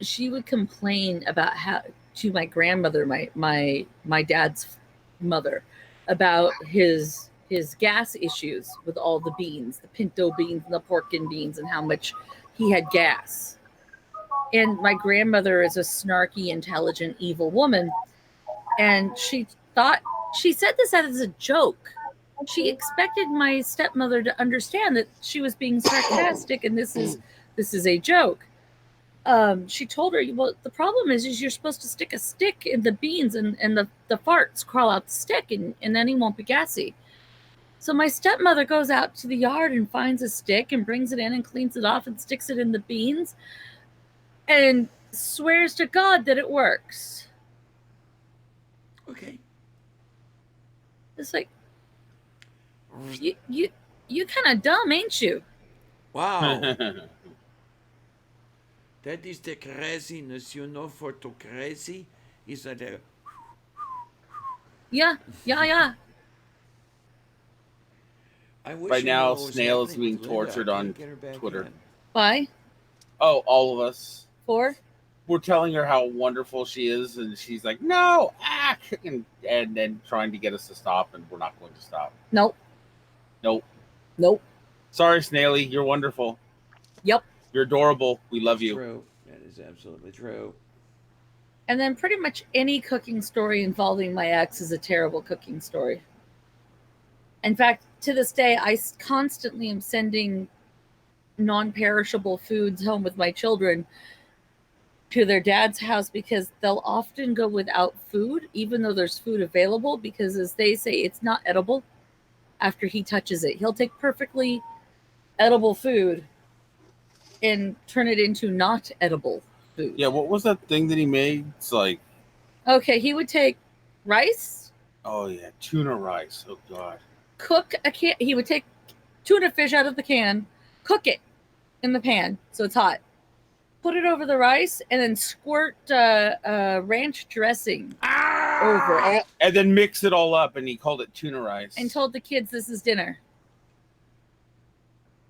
She would complain about how to my grandmother, my dad's mother, about his gas issues with all the beans, the pinto beans and the pork and beans, and how much he had gas. And my grandmother is a snarky, intelligent, evil woman. And she said this as a joke. She expected my stepmother to understand that she was being sarcastic and this is a joke. She told her, well, the problem is you're supposed to stick a stick in the beans and the farts crawl out the stick and then he won't be gassy. So my stepmother goes out to the yard and finds a stick and brings it in and cleans it off and sticks it in the beans and swears to God that it works. Okay. It's like, you kind of dumb, ain't you? Wow. That is the craziness, you know, for to crazy is that Yeah. I wish Right you now, know what was Snail is happening being with Linda. I tortured can't on get her back Twitter. in. Why? Oh, all of us. For? We're telling her how wonderful she is, and she's like, "No, and then trying to get us to stop, and we're not going to stop. Nope. Sorry, Snaily, you're wonderful. Yep. You're adorable. We love you. True. That is absolutely true. And then pretty much any cooking story involving my ex is a terrible cooking story. In fact, to this day, I constantly am sending non-perishable foods home with my children to their dad's house because they'll often go without food, even though there's food available, because as they say, it's not edible after he touches it. He'll take perfectly edible food and turn it into not edible food. Yeah, what was that thing that he made? It's like, okay, he would take rice. Oh yeah, tuna rice. Oh god. Cook a can. He would take tuna fish out of the can, cook it in the pan so it's hot, put it over the rice, and then squirt ranch dressing over it. And then mix it all up, and he called it tuna rice. And told the kids this is dinner.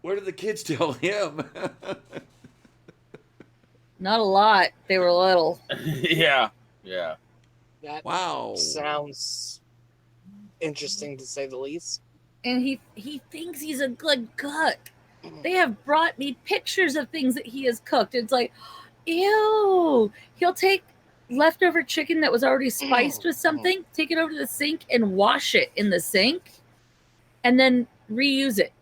What did the kids tell him? Not a lot. They were little. Yeah. That wow. Sounds interesting to say the least. And he thinks he's a good cook. They have brought me pictures of things that he has cooked. It's like, ew. He'll take leftover chicken that was already spiced with something, take it over to the sink and wash it in the sink, and then reuse it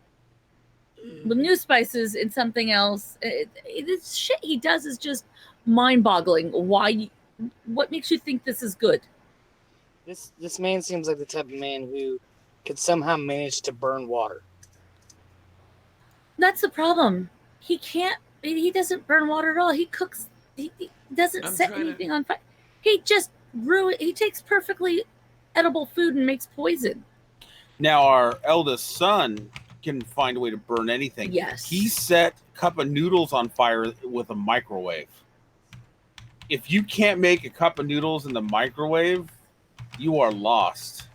with new spices in something else. This shit he does is just mind-boggling. What makes you think this is good? This man seems like the type of man who could somehow manage to burn water. That's the problem. He can't. He doesn't burn water at all. He cooks. He doesn't set anything on fire. He just He takes perfectly edible food and makes poison. Now our eldest son can find a way to burn anything. Yes. He set a cup of noodles on fire with a microwave. If you can't make a cup of noodles in the microwave, you are lost.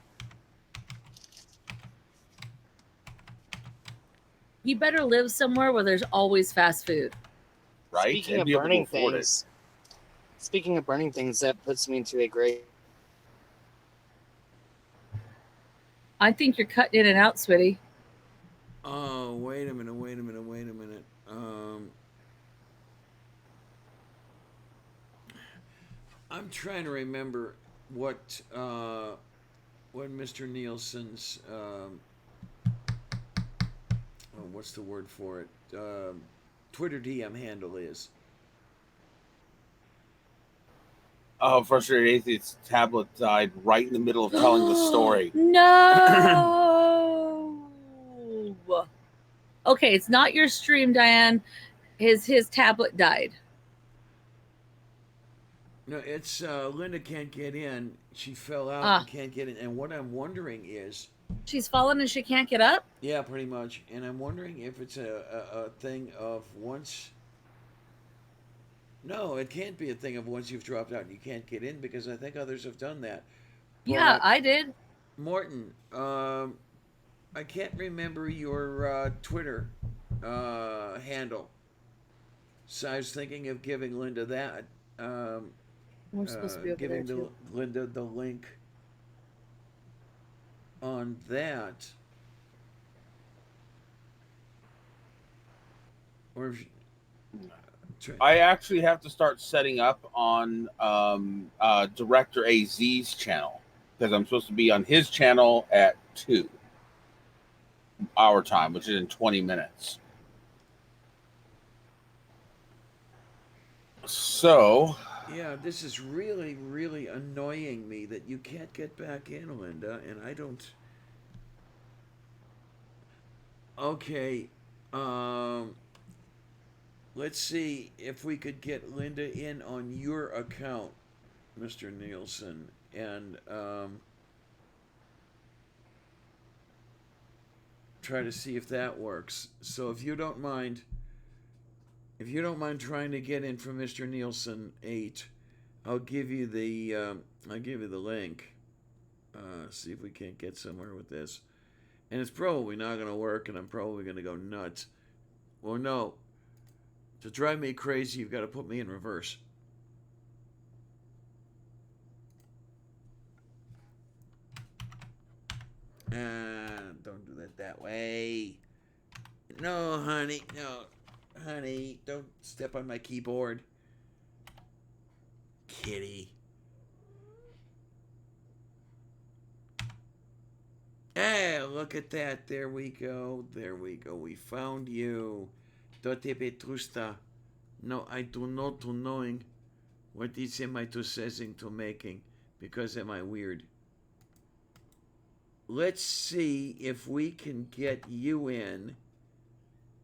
You better live somewhere where there's always fast food. Right? Speaking of burning things, that puts me into a great. I think you're cutting in and out, sweetie. Oh, wait a minute. I'm trying to remember what Mr. Nielsen's what's the word for it? Twitter DM handle is. Oh, frustrated atheist tablet died right in the middle of telling the story. No. Okay, it's not your stream, Diane. His tablet died. No, it's Linda can't get in. She fell out and can't get in. And what I'm wondering is, she's fallen and she can't get up? Yeah, pretty much. And I'm wondering if it's a thing of once. No, it can't be a thing of once you've dropped out and you can't get in, because I think others have done that. Yeah, I did. Morton, I can't remember your Twitter handle. So I was thinking of giving Linda that. We're supposed to be over giving there too. Linda the link on that. Or if I actually have to start setting up on Director AZ's channel, because I'm supposed to be on his channel at 2 our time, which is in 20 minutes. So yeah, this is really, really annoying me that you can't get back in, Linda, and I don't. Okay, let's see if we could get Linda in on your account, Mr. Nielsen, and try to see if that works. So if you don't mind trying to get in from Mr. Nielsen 8, I'll give you the link. See if we can't get somewhere with this. And it's probably not going to work, and I'm probably going to go nuts. Well, no. To drive me crazy, you've got to put me in reverse. Don't do that way. No, honey. No. Honey, don't step on my keyboard. Kitty. Hey, look at that. There we go. We found you. Dote Petrusta. No, I do not knowing what is am I to saying to making, because am I weird. Let's see if we can get you in,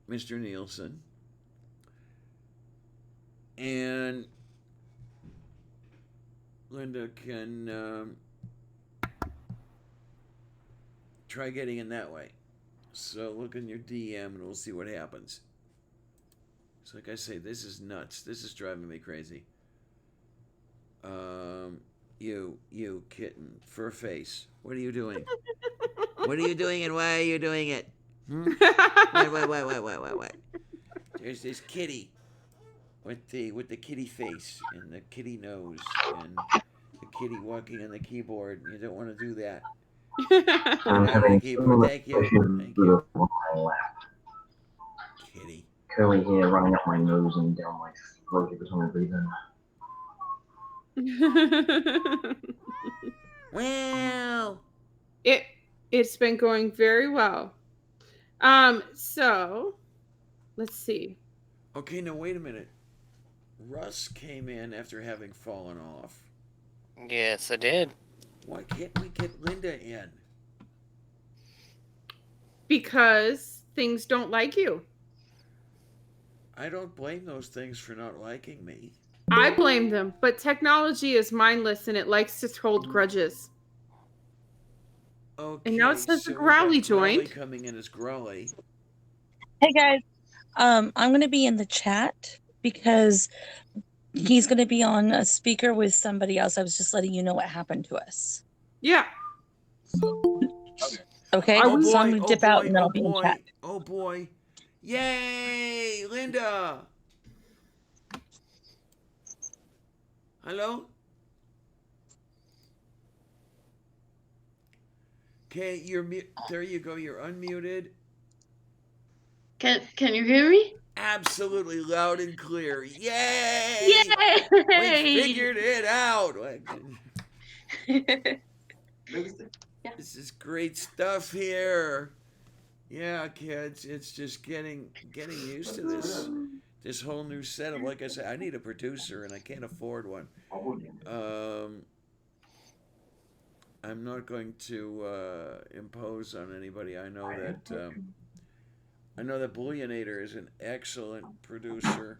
Mr. Nielsen. And Linda can try getting in that way. So look in your DM and we'll see what happens. So like I say, this is nuts. This is driving me crazy. You kitten, fur face. What are you doing? What are you doing and why are you doing it? Wait. There's this kitty with the kitty face and the kitty nose and the kitty walking on the keyboard. You don't want to do that. I'm having Thank you. on my lap. curly hair running up my nose and down my throat every time I breathe in. Well, it's been going very well. So let's see. Okay, now wait a minute. Russ came in after having fallen off. Yes, I did. Why can't we get Linda in? Because things don't like you. I don't blame those things for not liking me. I blame them, but technology is mindless and it likes to hold grudges. Okay, And now it says so the Growly joined. Growly coming in as Growly. Hey guys, I'm going to be in the chat because he's going to be on a speaker with somebody else. I was just letting you know what happened to us. Yeah. Okay, Oh so I'm boy, going to dip out and then I'll be in chat. Oh boy. Yay, Linda. Hello? Okay, you're there you go, you're unmuted. Can you hear me? Absolutely loud and clear. Yay! Yay! We figured it out. This is great stuff here. Yeah, kids, it's just getting used to this whole new setup. Like I said, I need a producer and I can't afford one. I'm not going to impose on anybody. I know that Bullionator is an excellent producer,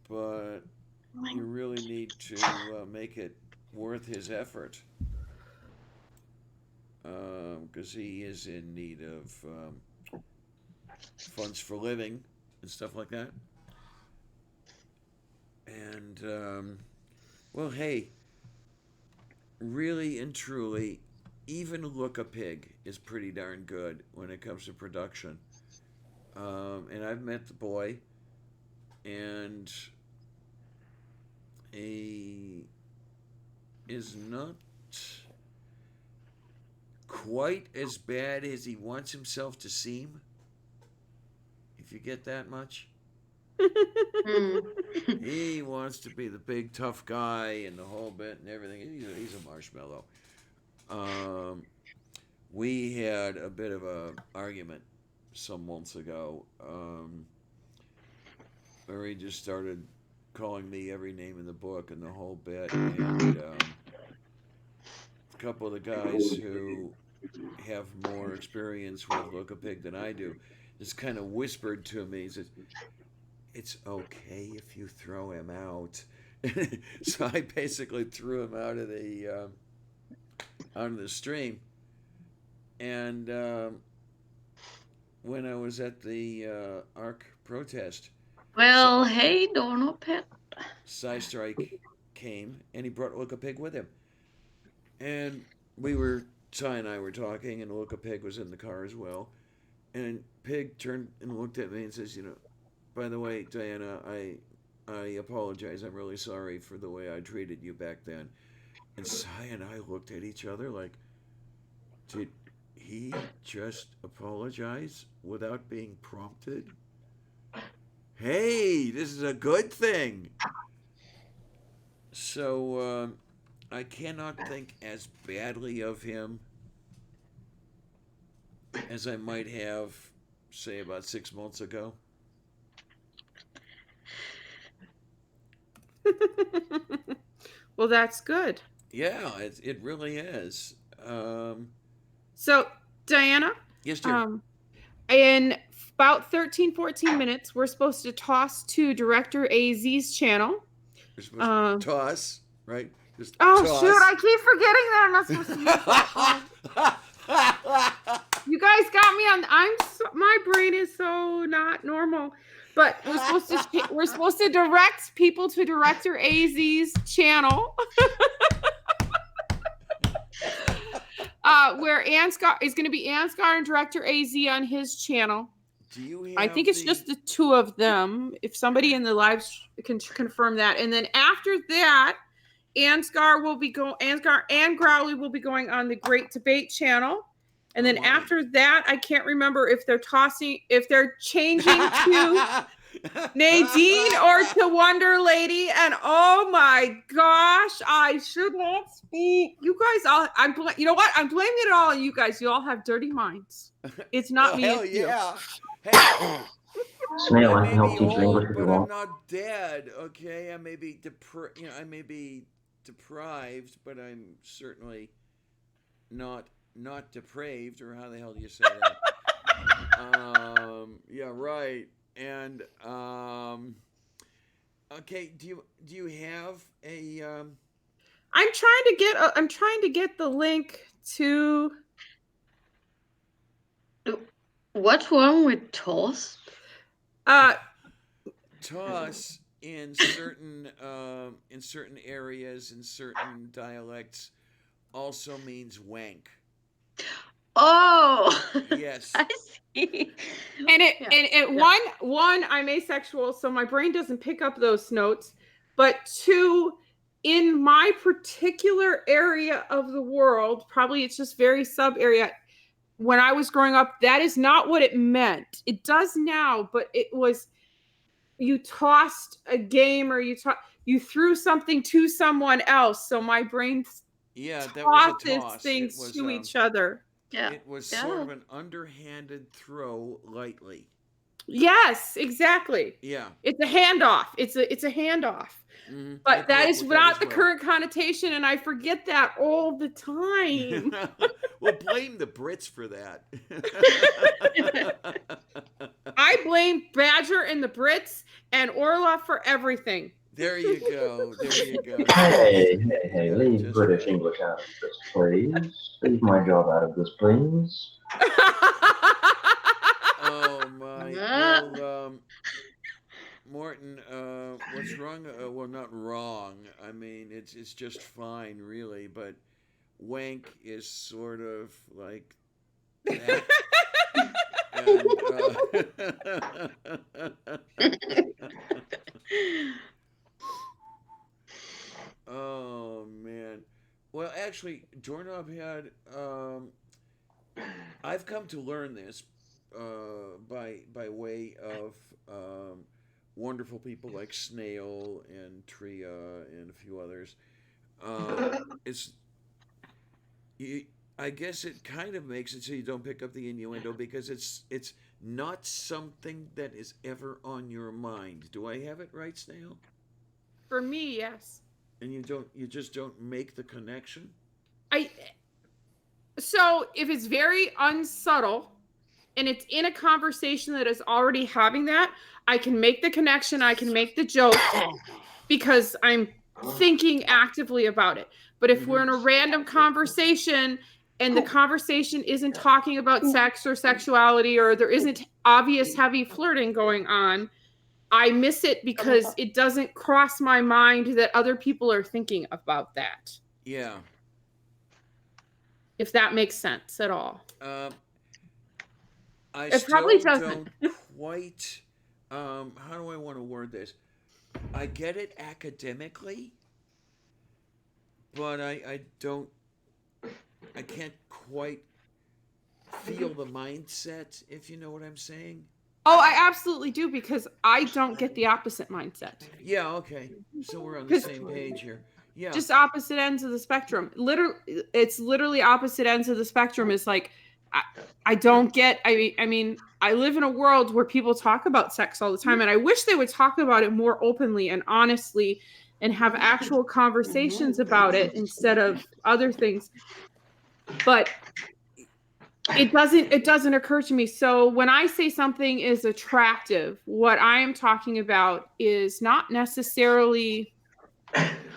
but you really need to make it worth his effort, because he is in need of funds for living and stuff like that. And well, hey, really and truly, even Look a Pig is pretty darn good when it comes to production. And I've met the boy, and he is not quite as bad as he wants himself to seem, if you get that much. He wants to be the big tough guy and the whole bit and everything. He's a marshmallow. We had a bit of a argument some months ago, where he just started calling me every name in the book and the whole bit. And a couple of the guys who have more experience with Look a Pig than I do just kind of whispered to me, he says, "It's okay if you throw him out." So I basically threw him out of the stream. And when I was at the ARC protest, Well, hey, Donald Pet. Strike came and he brought Look a Pig with him. And Ty and I were talking, and Look a Pig was in the car as well. And Pig turned and looked at me and says, "By the way, Diana, I apologize. I'm really sorry for the way I treated you back then." And Cy and I looked at each other like, did he just apologize without being prompted? Hey, this is a good thing. So I cannot think as badly of him as I might have, say, about 6 months ago. Well, that's good. Yeah, it really is. So, Diana? Yes, dear. In about 13-14 minutes, we're supposed to toss to Director AZ's channel. We're supposed to toss, right? Just toss. Shoot, I keep forgetting that I'm not supposed to use that. You guys got me on. My brain is so not normal. But we're supposed to direct people to Director AZ's channel. Where Ansgar is going to be Ansgar and Director AZ on his channel. I think it's just the two of them. If somebody in the live can confirm that, and then after that, Ansgar and Growly will be going on the Great Debate channel, And then after that, I can't remember if they're changing to Nadine or to Wonder Lady. And oh my gosh, I should not speak. You guys, you know what? I'm blaming it all on you guys. You all have dirty minds. It's not me. Hell it's yeah. you. Hey, Snail, I I can may help be teach you English old, if you but I'm want. not dead. Okay, I may be deprived, but I'm certainly not depraved, or how the hell do you say that? Yeah, right. And okay, do you have a I'm trying to get the link to. What's wrong with toast? toss in certain areas, in certain dialects, also means wank. Oh, Yes. I see. And one, I'm asexual, so my brain doesn't pick up those notes. But two, in my particular area of the world, probably it's just very sub area. When I was growing up, that is not what it meant. It does now, but it was you tossed a game or you threw something to someone else. So my brain that was a toss. things to each other. Yeah. It was sort of an underhanded throw lightly. Yes, exactly. Yeah. It's a handoff. It's a handoff. Mm-hmm. But that is not the current connotation, and I forget that all the time. Well, blame the Brits for that. I blame Badger and the Brits and Orloff for everything. There you go. There you go. Hey, leave British English out of this, please. Leave my job out of this, please. Oh, my. Well, Morton, what's wrong? Well, not wrong. I mean, it's just fine, really. But wank is sort of like that. Oh man. Well, actually, Doorknob had. I've come to learn this by way of wonderful people like Snail and Tria and a few others. I guess it kind of makes it so you don't pick up the innuendo because it's not something that is ever on your mind. Do I have it right, Snail? For me, yes. And you just don't make the connection? So if it's very unsubtle and it's in a conversation that is already having that, I can make the connection, I can make the joke because I'm thinking actively about it. But if we're in a random conversation and the conversation isn't talking about sex or sexuality, or there isn't obvious heavy flirting going on, I miss it because it doesn't cross my mind that other people are thinking about that. Yeah. If that makes sense at all. It probably doesn't. Don't quite. How do I want to word this? I get it academically, but I can't quite feel the mindset, if you know what I'm saying. Oh, I absolutely do, because I don't get the opposite mindset. Yeah, okay. So we're on the same page here. Yeah. Just opposite ends of the spectrum. It's literally opposite ends of the spectrum. It's like, I don't get, I mean, I live in a world where people talk about sex all the time, and I wish they would talk about it more openly and honestly and have actual conversations about it instead of other things. But it doesn't occur to me. So when I say something is attractive, what I am talking about is not necessarily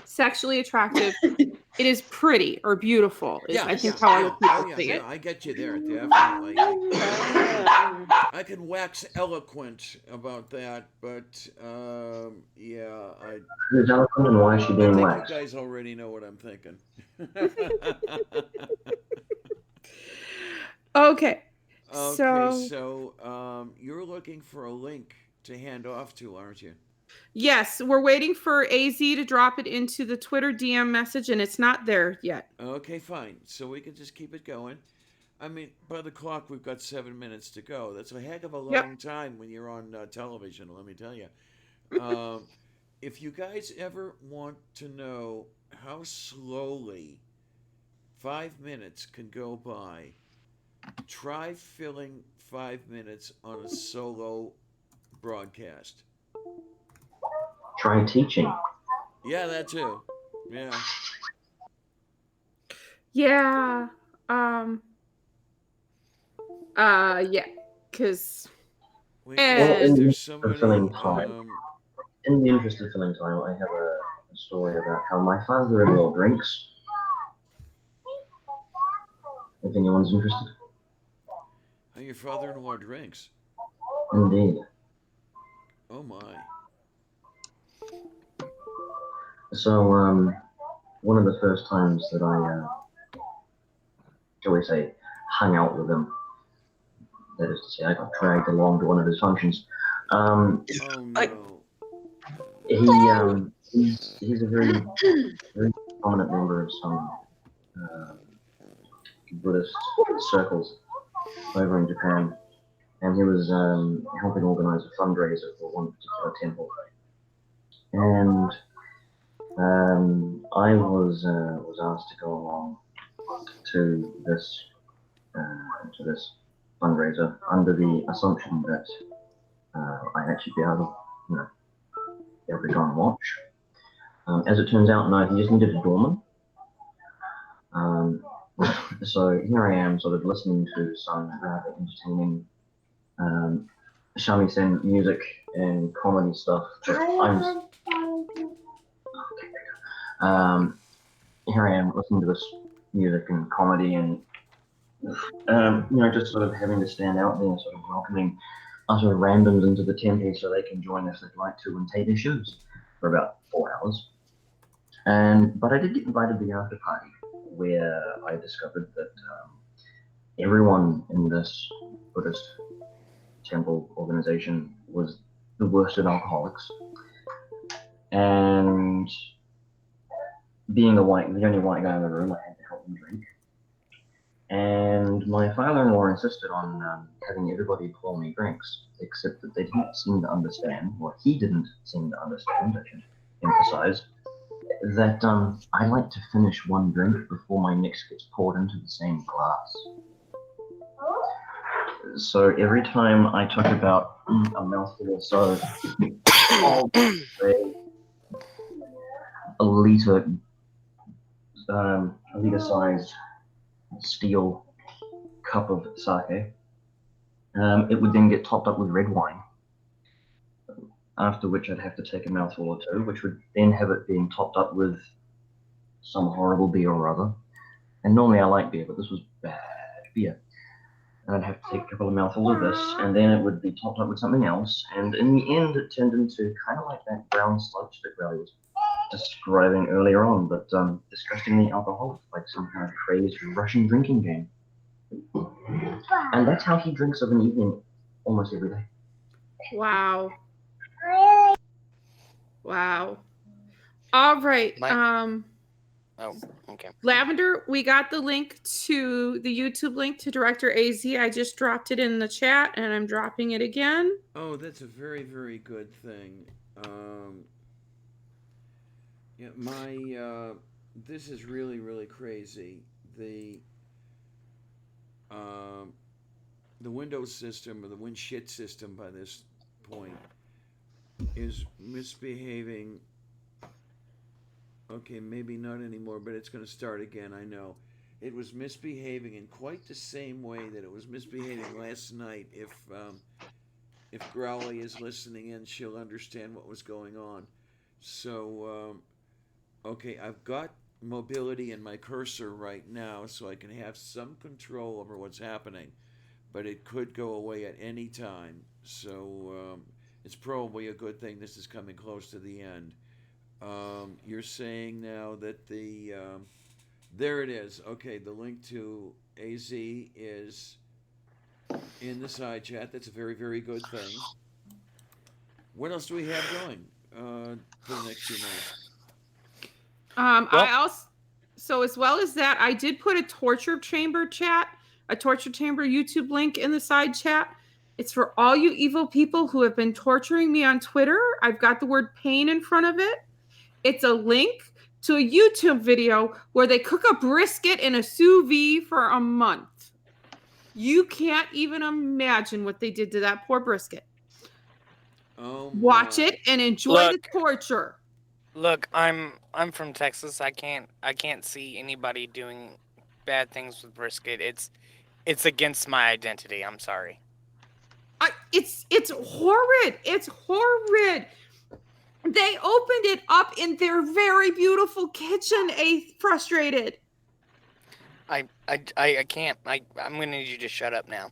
sexually attractive. It is pretty or beautiful. I think how other people think it. I get you there, definitely. I can wax eloquent about that, but yeah, Who's eloquent and why is she being I think waxed? you guys already know what I'm thinking. Okay. So you're looking for a link to hand off to, aren't you? Yes, we're waiting for AZ to drop it into the Twitter DM message, and it's not there yet. Okay, fine. So we can just keep it going. I mean, by the clock, we've got 7 minutes to go. That's a heck of a Yep. long time when you're on television, let me tell you. If you guys ever want to know how slowly 5 minutes can go by, try filling 5 minutes on a solo broadcast. Try teaching. Yeah, that too. Yeah. Yeah. Yeah. Because. Wait, Well, And there's in the interest of filling somebody. time, in the interest of filling time, I have a story about how my father-in-law drinks. If anyone's interested. How your father-in-law drinks. Indeed. Oh my. So, one of the first times that I, shall we say, hung out with him, that is to say, I got dragged along to one of his functions. Oh no. He's a very, very prominent member of some Buddhist circles over in Japan, and he was helping organize a fundraiser for one particular temple. And I was asked to go along to this fundraiser under the assumption that I'd actually be able to go and watch. As it turns out, no, he just needed a doorman. So here I am, sort of listening to some rather entertaining shamisen music and comedy stuff. Here I am listening to this music and comedy and just sort of having to stand out there, sort of welcoming utter randoms into the temple so they can join us if they'd like to and take their shoes for about 4 hours. But I did get invited to the after party, where I discovered that everyone in this Buddhist temple organization was the worst of alcoholics. And being the only white guy in the room, I had to help them drink. And my father-in-law insisted on having everybody pour me drinks, except that they didn't seem to understand, or he didn't seem to understand, I should emphasize, that I like to finish one drink before my next gets poured into the same glass. So every time I took about a mouthful or so, a liter-sized steel cup of sake, it would then get topped up with red wine. After which I'd have to take a mouthful or two, which would then have it being topped up with some horrible beer or other. And normally I like beer, but this was bad beer. And I'd have to take a couple of mouthfuls of this, and then it would be topped up with something else. And in the end, it turned into kind of like that brown sludge that Riley was describing earlier on, but disgustingly alcoholic, like some kind of crazed Russian drinking game. And that's how he drinks of an evening almost every day. Wow. Wow. All right. Oh, okay. Lavender, we got the link to the YouTube link to Director AZ. I just dropped it in the chat, and I'm dropping it again. Oh, that's a very, very good thing. Yeah, this is really, really crazy. The Windows system, or the WinShit system by this point, is misbehaving. Okay, maybe not anymore, but it's going to start again, I know. It was misbehaving in quite the same way that it was misbehaving last night. If Growly is listening in, she'll understand what was going on. So, okay, I've got mobility in my cursor right now, so I can have some control over what's happening, but it could go away at any time. So, it's probably a good thing this is coming close to the end. You're saying now that there it is. Okay, the link to AZ is in the side chat. That's a very, very good thing. What else do we have going for the next few minutes? I also, so as well as that, I did put a torture chamber chat a torture chamber YouTube link in the side chat. It's for all you evil people who have been torturing me on Twitter. I've got the word pain in front of it. It's a link to a YouTube video where they cook a brisket in a sous vide for a month. You can't even imagine what they did to that poor brisket. Oh, watch my. it and enjoy the torture. Look, I'm from Texas. I can't see anybody doing bad things with brisket. It's against my identity. I'm sorry. It's horrid. It's horrid. They opened it up in their very beautiful kitchen, frustrated. I can't. I'm gonna need you to shut up now.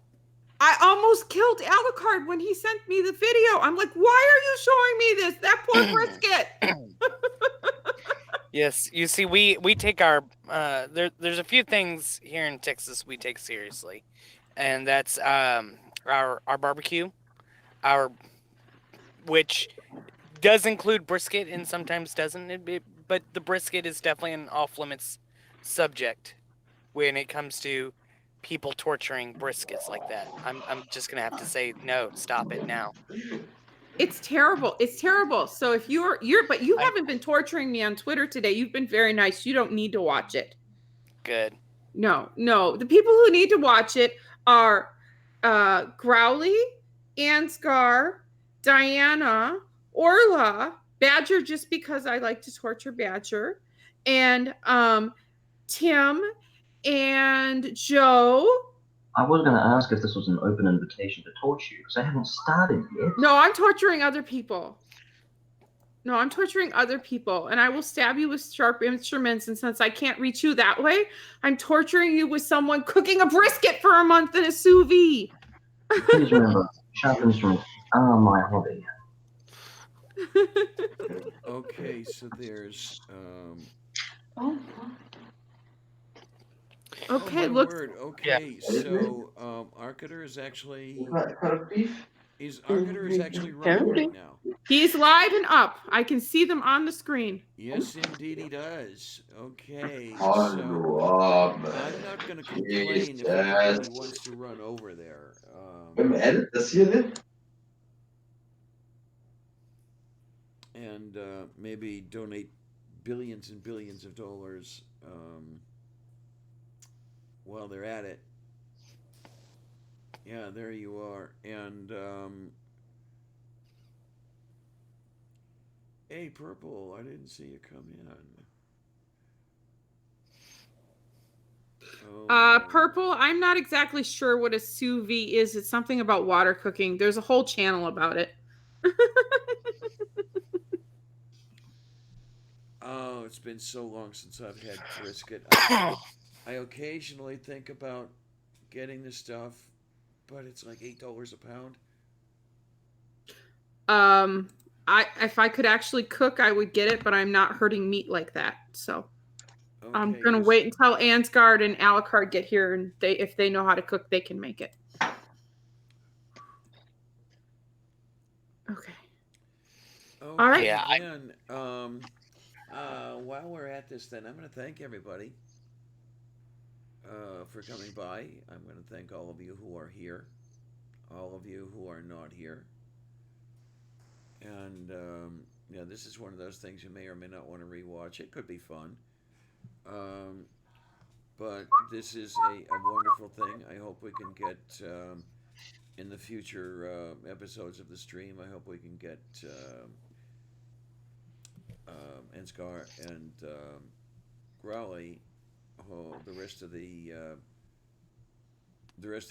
I almost killed Alucard when he sent me the video. I'm like, why are you showing me this? That poor brisket. Yes, you see, we take our there's a few things here in Texas we take seriously, and that's our barbecue, which does include brisket and sometimes doesn't. But the brisket is definitely an off limits subject when it comes to people torturing briskets like that. I'm just gonna have to say no. Stop it now. It's terrible. It's terrible. So if but you haven't been torturing me on Twitter today. You've been very nice. You don't need to watch it. Good. No. The people who need to watch it are Growly, Ansgar, Diana, Orla, Badger, just because I like to torture Badger, and Tim and Joe. I was going to ask if this was an open invitation to torture you, because I haven't started yet. No, I'm torturing other people. And I will stab you with sharp instruments, and since I can't reach you that way, I'm torturing you with someone cooking a brisket for a month in a sous vide. Please remember, sharp instruments are my hobby. Okay, so there's Okay, oh, look. word. Okay, so Arcater is actually running right now. He's live and up. I can see them on the screen. Yes, indeed he does. Okay, so I'm not going to complain if anybody wants to run over there. And maybe donate billions and billions of dollars while they're at it. Yeah, there you are. And hey, Purple, I didn't see you come in. Purple, I'm not exactly sure what a sous vide is. It's something about water cooking. There's a whole channel about it. Oh, it's been so long since I've had brisket. I occasionally think about getting the stuff, but it's like $8 a pound. If I could actually cook, I would get it, but I'm not hurting meat like that. So okay, I'm gonna wait until Ansgard and Alucard get here, and if they know how to cook, they can make it. Okay. All right. Yeah. Again, while we're at this, then I'm going to thank everybody for coming by. I'm going to thank all of you who are here, all of you who are not here. And this is one of those things you may or may not want to rewatch. It could be fun. But this is a wonderful thing. I hope we can get in the future episodes of the stream. I hope we can get Ansgar and Growly, the rest of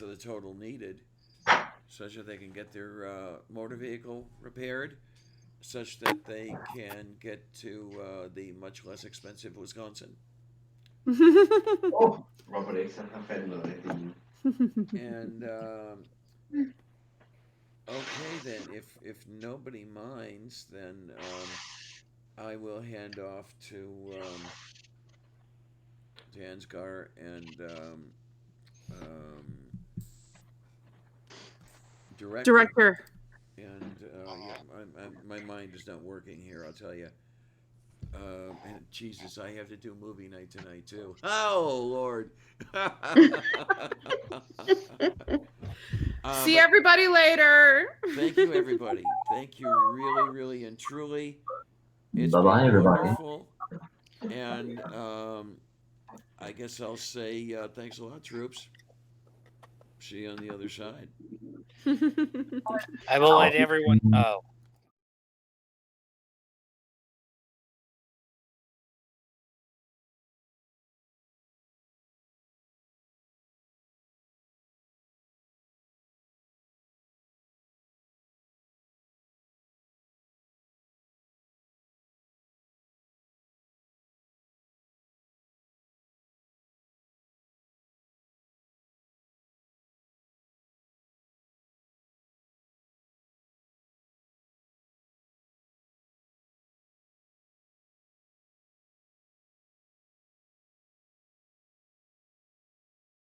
the total needed, such that they can get their motor vehicle repaired, such that they can get to the much less expensive Wisconsin. And okay, then, if nobody minds, then I will hand off to Ansgar and director. And my mind is not working here, I'll tell you. And Jesus, I have to do movie night tonight too. Oh Lord. See everybody later. Thank you, everybody. Thank you, really, really, and truly. It's Bye-bye, been everybody. wonderful. And I guess I'll say thanks a lot, troops. See you on the other side. I will let everyone. Oh.